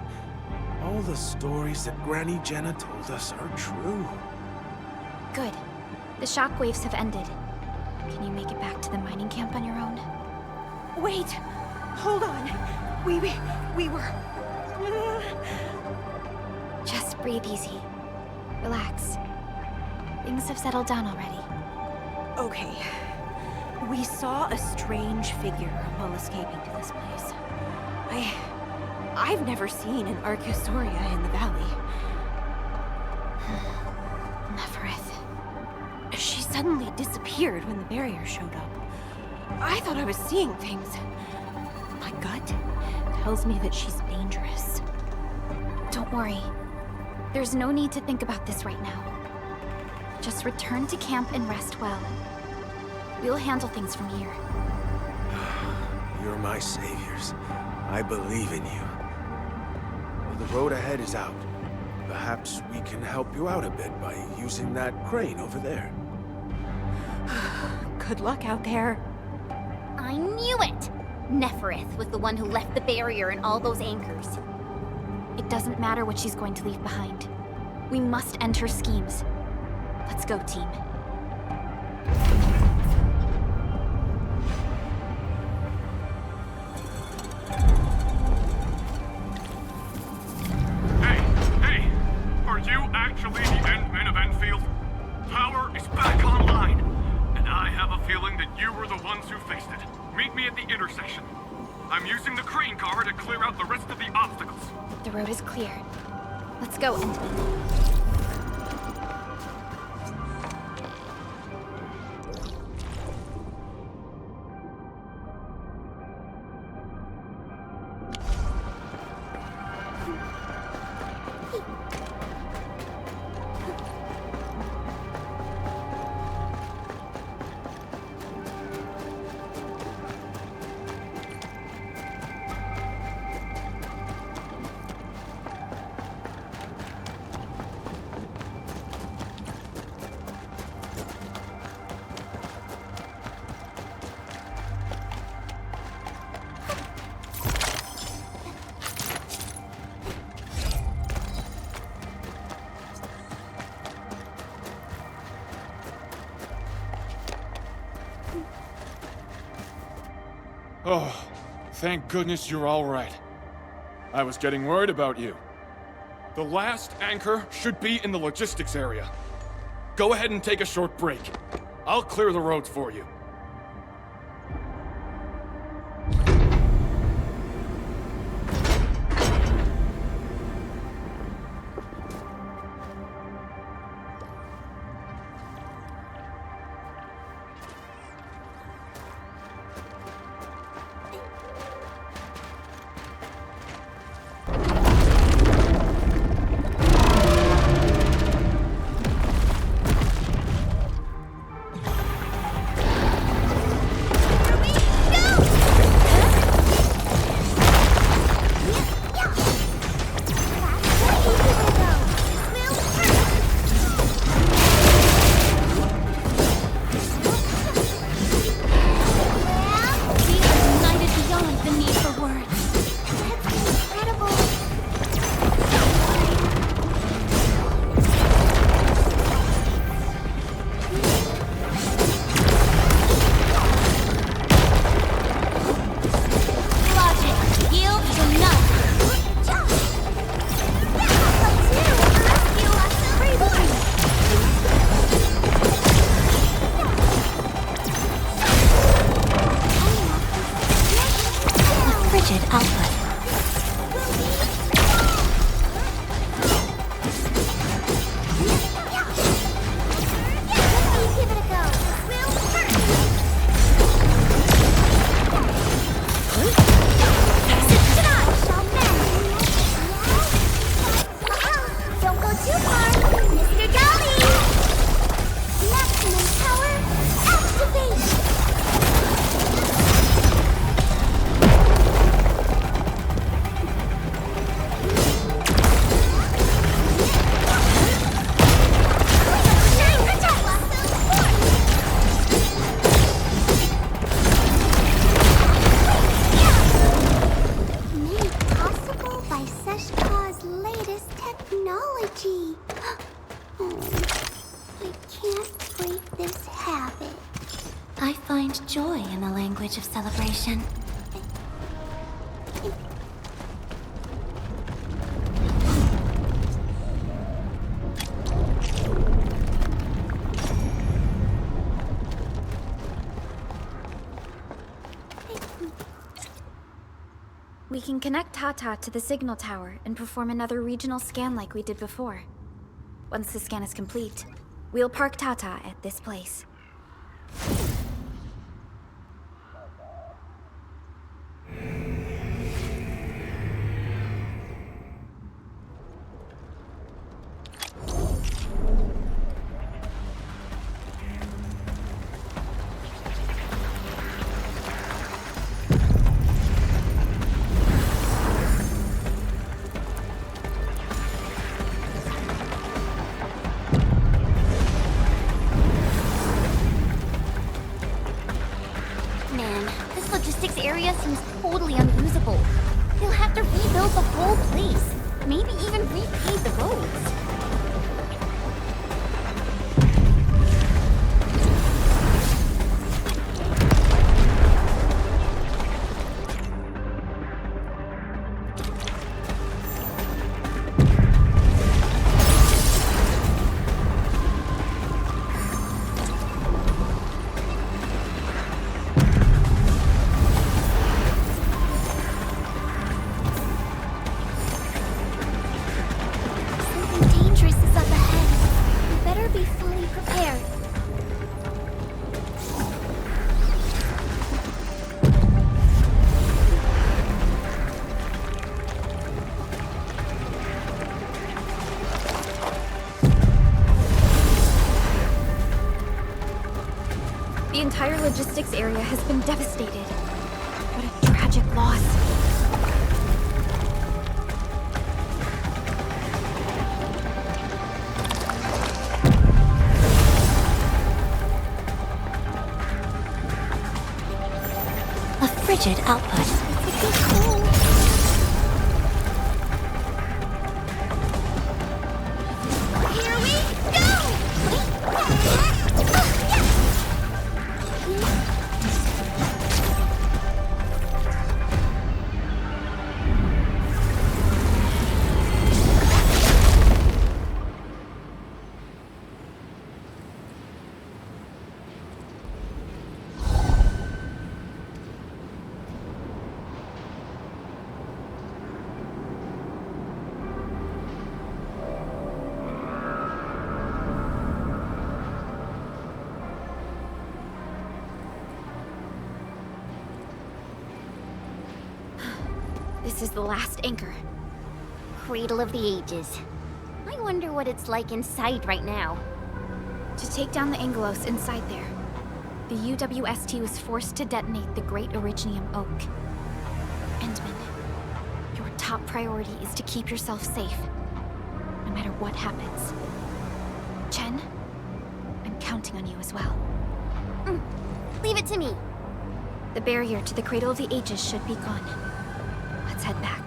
All the stories that Granny Jenna told us are true. Good. The shockwaves have ended. Can you make it back to the mining camp on your own? Wait! Hold on. We were... Just breathe easy. Relax. Things have settled down already. Okay. We saw a strange figure while escaping to this place. I've never seen an Archosauria in the valley. Nefereth. She suddenly disappeared when the barrier showed up. I thought I was seeing things. My gut tells me that she's dangerous. Don't worry. There's no need to think about this right now. Just return to camp and rest well. We'll handle things from here. You're my saviors. I believe in you. Well, the road ahead is out. Perhaps we can help you out a bit by using that crane over there. Good luck out there. I knew it! Nefereth was the one who left the barrier and all those anchors. It doesn't matter what she's going to leave behind. We must end her schemes. Let's go, team. Hey! Are you actually the Endmen of Endfield? Power is back online, and I have a feeling that you were the ones who fixed it. Meet me at the intersection. I'm using the crane car to clear out the rest of the obstacles. The road is clear. Let's go, Endman. Oh, thank goodness you're all right. I was getting worried about you. The last anchor should be in the logistics area. Go ahead and take a short break. I'll clear the roads for you. I find joy in the language of celebration. We can connect Tata to the signal tower and perform another regional scan like we did before. Once the scan is complete, we'll park Tata at this place. Area seems totally unusable. They'll have to rebuild the whole place. Maybe even repave the roads. The entire logistics area has been devastated. What a tragic loss. A frigid output. Here we go! This is the last anchor. Cradle of the Ages. I wonder what it's like inside right now. To take down the Angelos inside there, the UWST was forced to detonate the Great Originium Oak. Endman, your top priority is to keep yourself safe, no matter what happens. Chen, I'm counting on you as well. Leave it to me. The barrier to the Cradle of the Ages should be gone. Let's head back.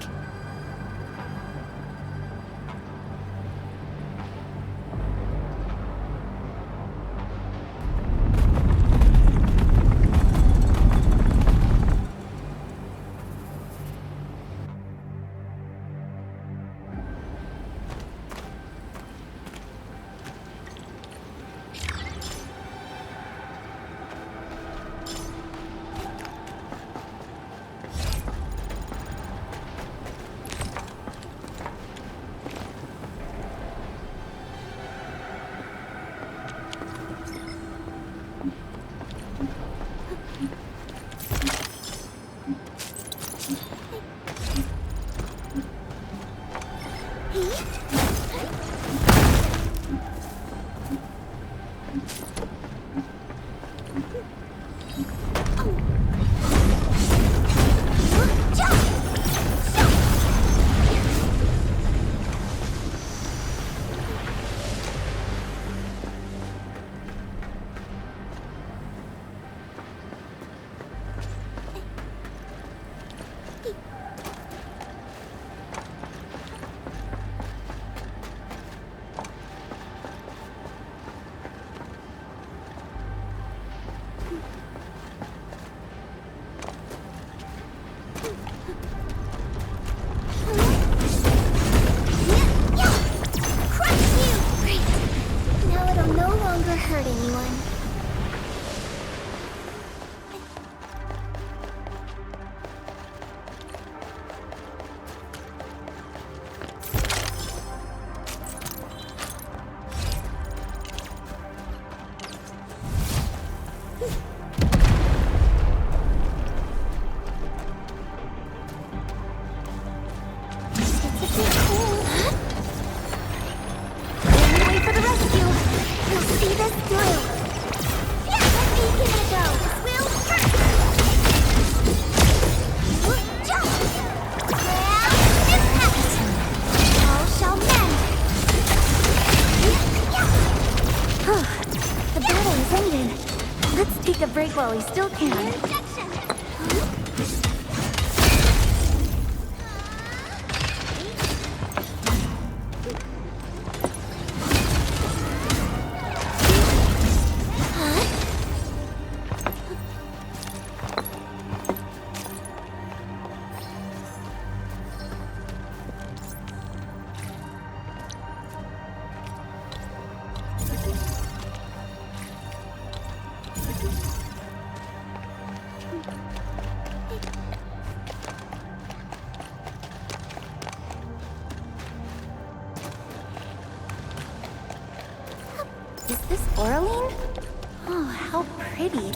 take a break while we still can. Is this Oraline? Oh, how pretty.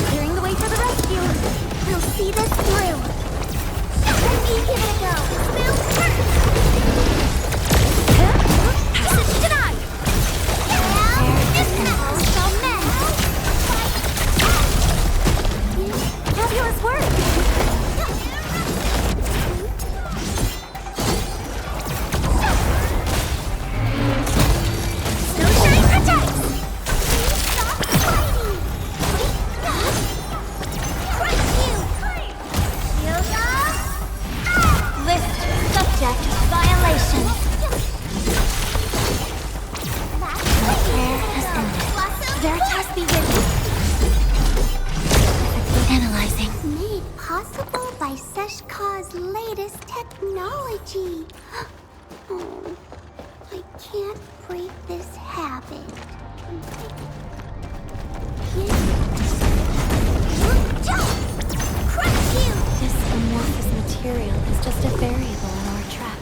Clearing the way for the rescue. We'll see this through. Let me give it a go. Spill first. Passage denied. This metal shall mend. Fabulous work. Technology. Oh, I can't break this habit. Crush you! This amorphous material is just a variable in our track.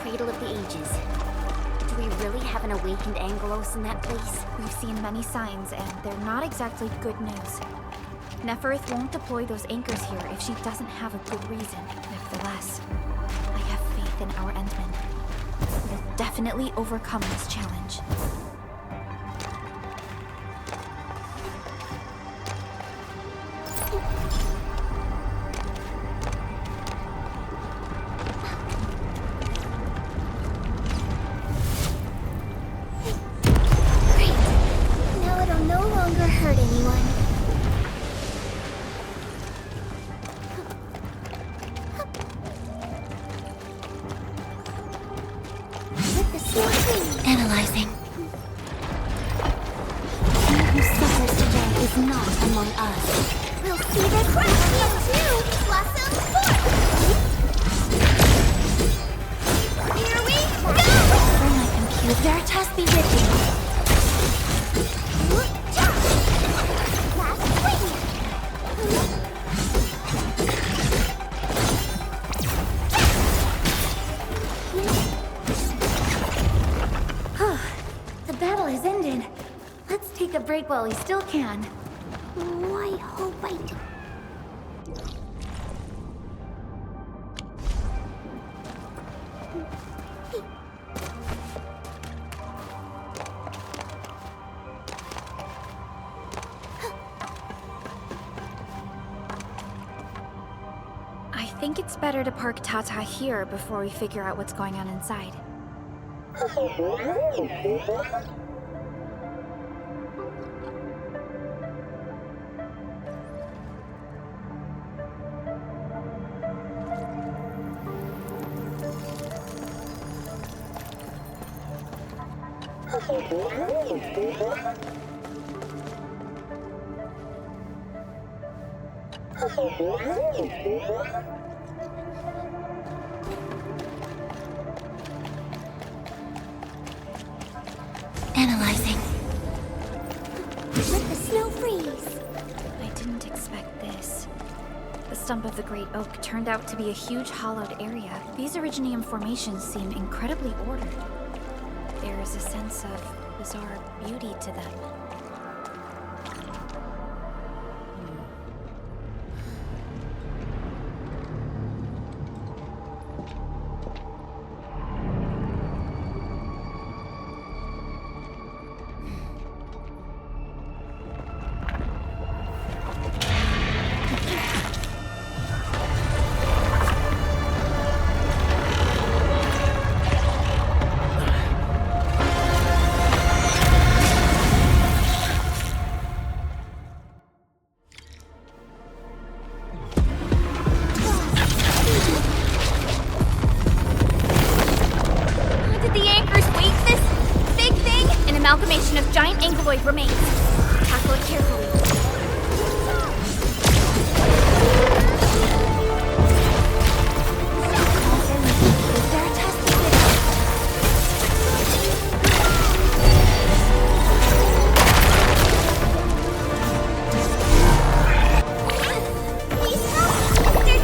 Cradle of the Ages. Do we really have an awakened Angelos in that place? We've seen many signs, and they're not exactly good news. Neferith won't deploy those anchors here if she doesn't have a good reason. Nevertheless, I have faith in our Endmen. We'll definitely overcome this challenge. Analyzing. He who suffers today is not among us. We'll see this rescue too! Blossom forth! Here we go! For my compute, Veritas be with you. Last swing! The battle has ended. Take a break while he still can. Oh, I hope I do. I think it's better to park Tata here before we figure out what's going on inside. Analyzing. Let the snow freeze. I didn't expect this. The stump of the Great Oak turned out to be a huge hollowed area. These Originium formations seem incredibly ordered. There is a sense of bizarre beauty to them. Amalgamation of giant ankyloid remains. Tackle it carefully. It's so lethal in your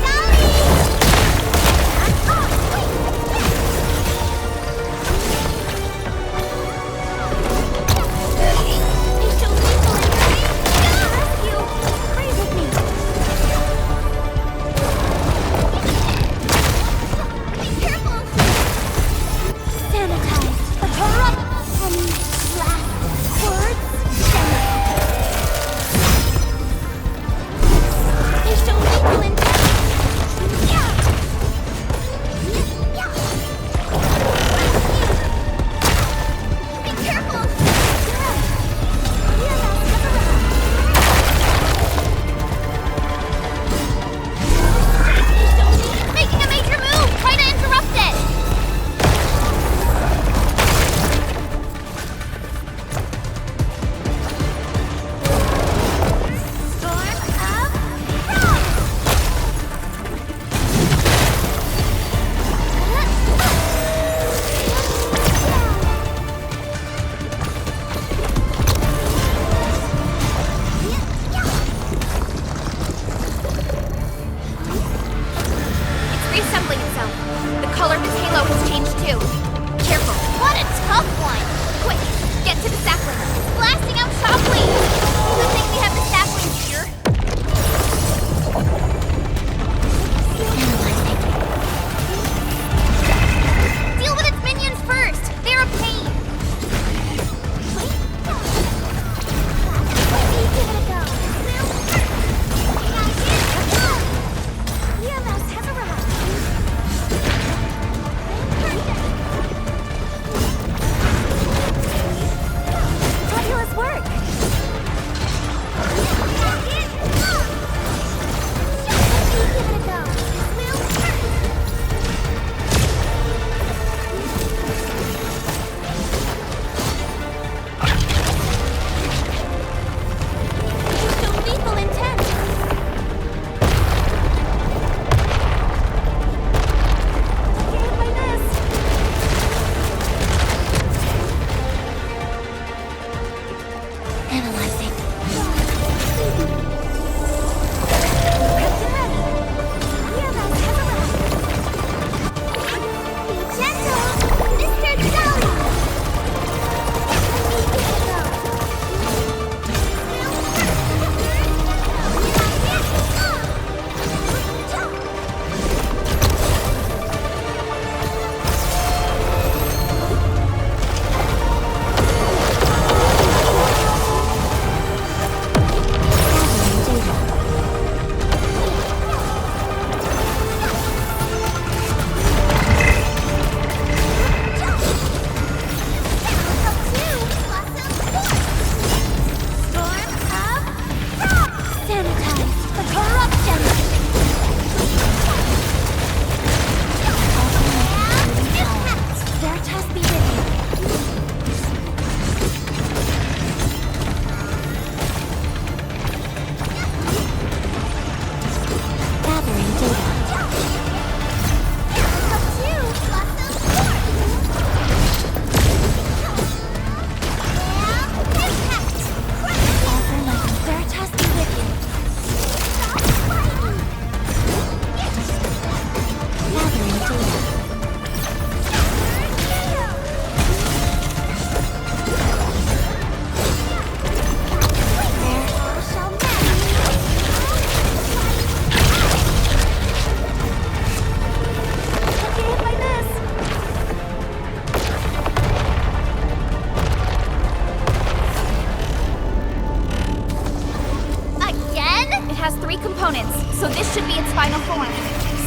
components, so this should be its final form.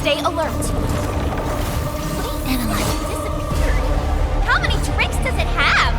Stay alert. Wait, Analyze, it disappeared. How many tricks does it have?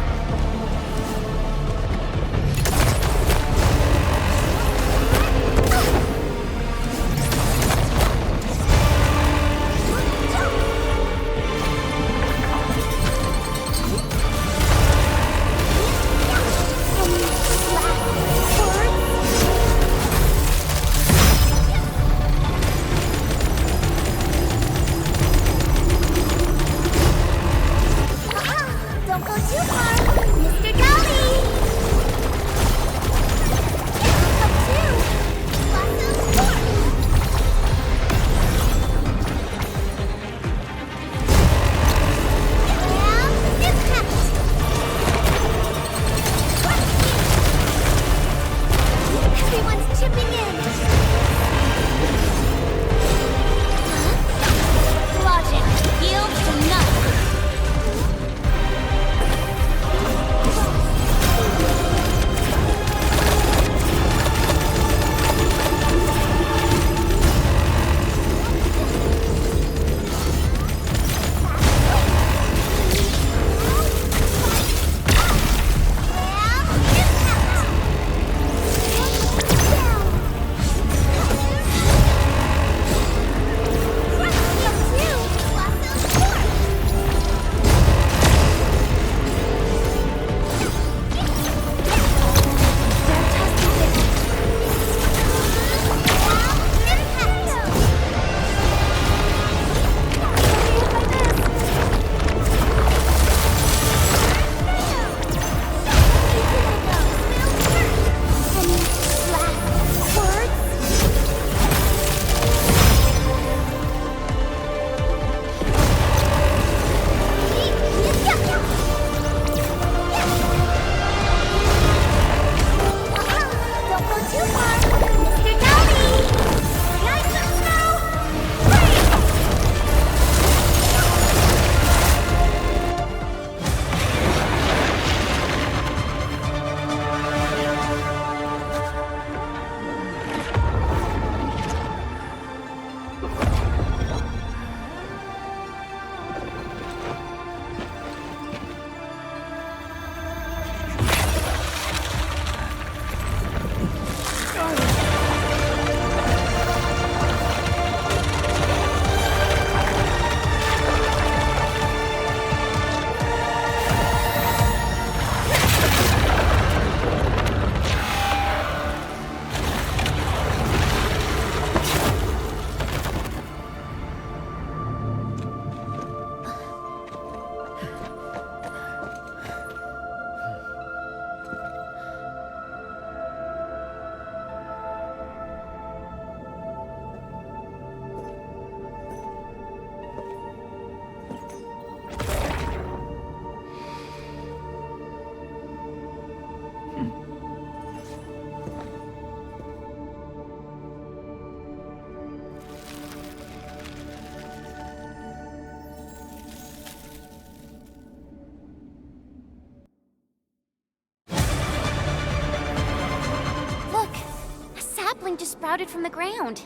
Just sprouted from the ground.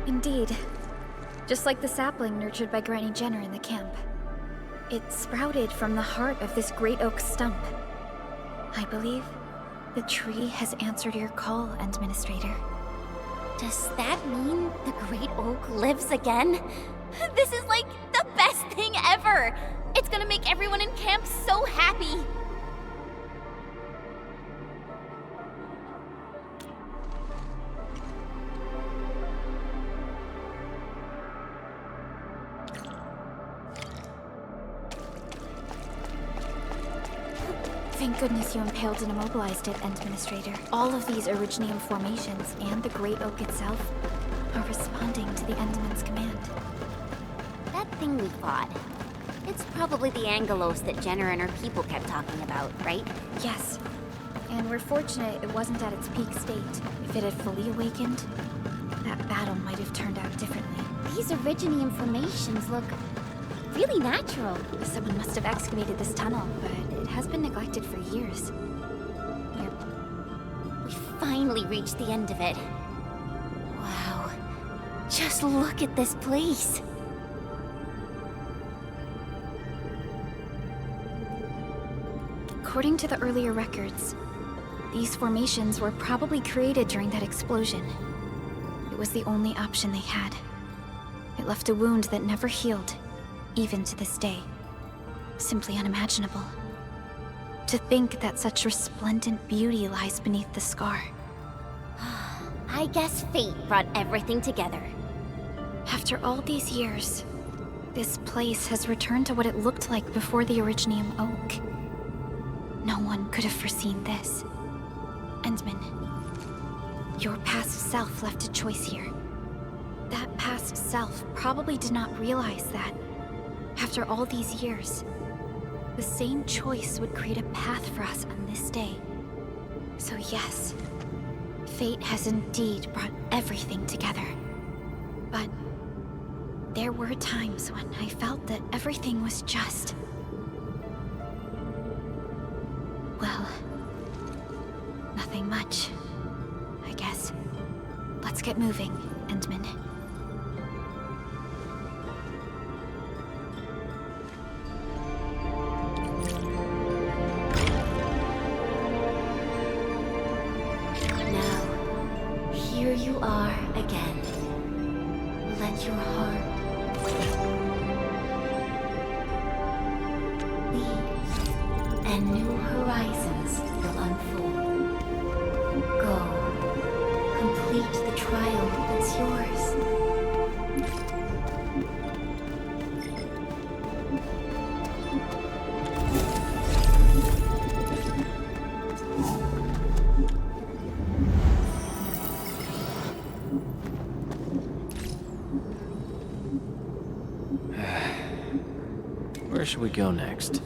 Indeed. Just like the sapling nurtured by Granny Jenner in the camp. It sprouted from the heart of this great oak stump. I believe the tree has answered your call, Administrator. Does that mean the great oak lives again? This is like the best thing ever! It's gonna make everyone in camp so happy! Thank goodness you impaled and immobilized it, Administrator. All of these Originium formations and the Great Oak itself are responding to the Enderman's command. That thing we fought, it's probably the Angelos that Jenner and her people kept talking about, right? Yes. And we're fortunate it wasn't at its peak state. If it had fully awakened, that battle might have turned out differently. These Originium formations look really natural. Someone must have excavated this tunnel, but it has been neglected for years. We finally reached the end of it. Wow. Just look at this place. According to the earlier records, these formations were probably created during that explosion. It was the only option they had. It left a wound that never healed, even to this day. Simply unimaginable. To think that such resplendent beauty lies beneath the scar. I guess fate brought everything together. After all these years, this place has returned to what it looked like before the Originium Oak. No one could have foreseen this. Endman, your past self left a choice here. That past self probably did not realize that, after all these years, the same choice would create a path for us on this day. So yes, fate has indeed brought everything together. But there were times when I felt that everything was just... well, nothing much, I guess. Let's get moving, Endman. Now, here you are again. Let your heart lead, and new horizons will unfold. Go, complete the trial that's yours. Where should we go next?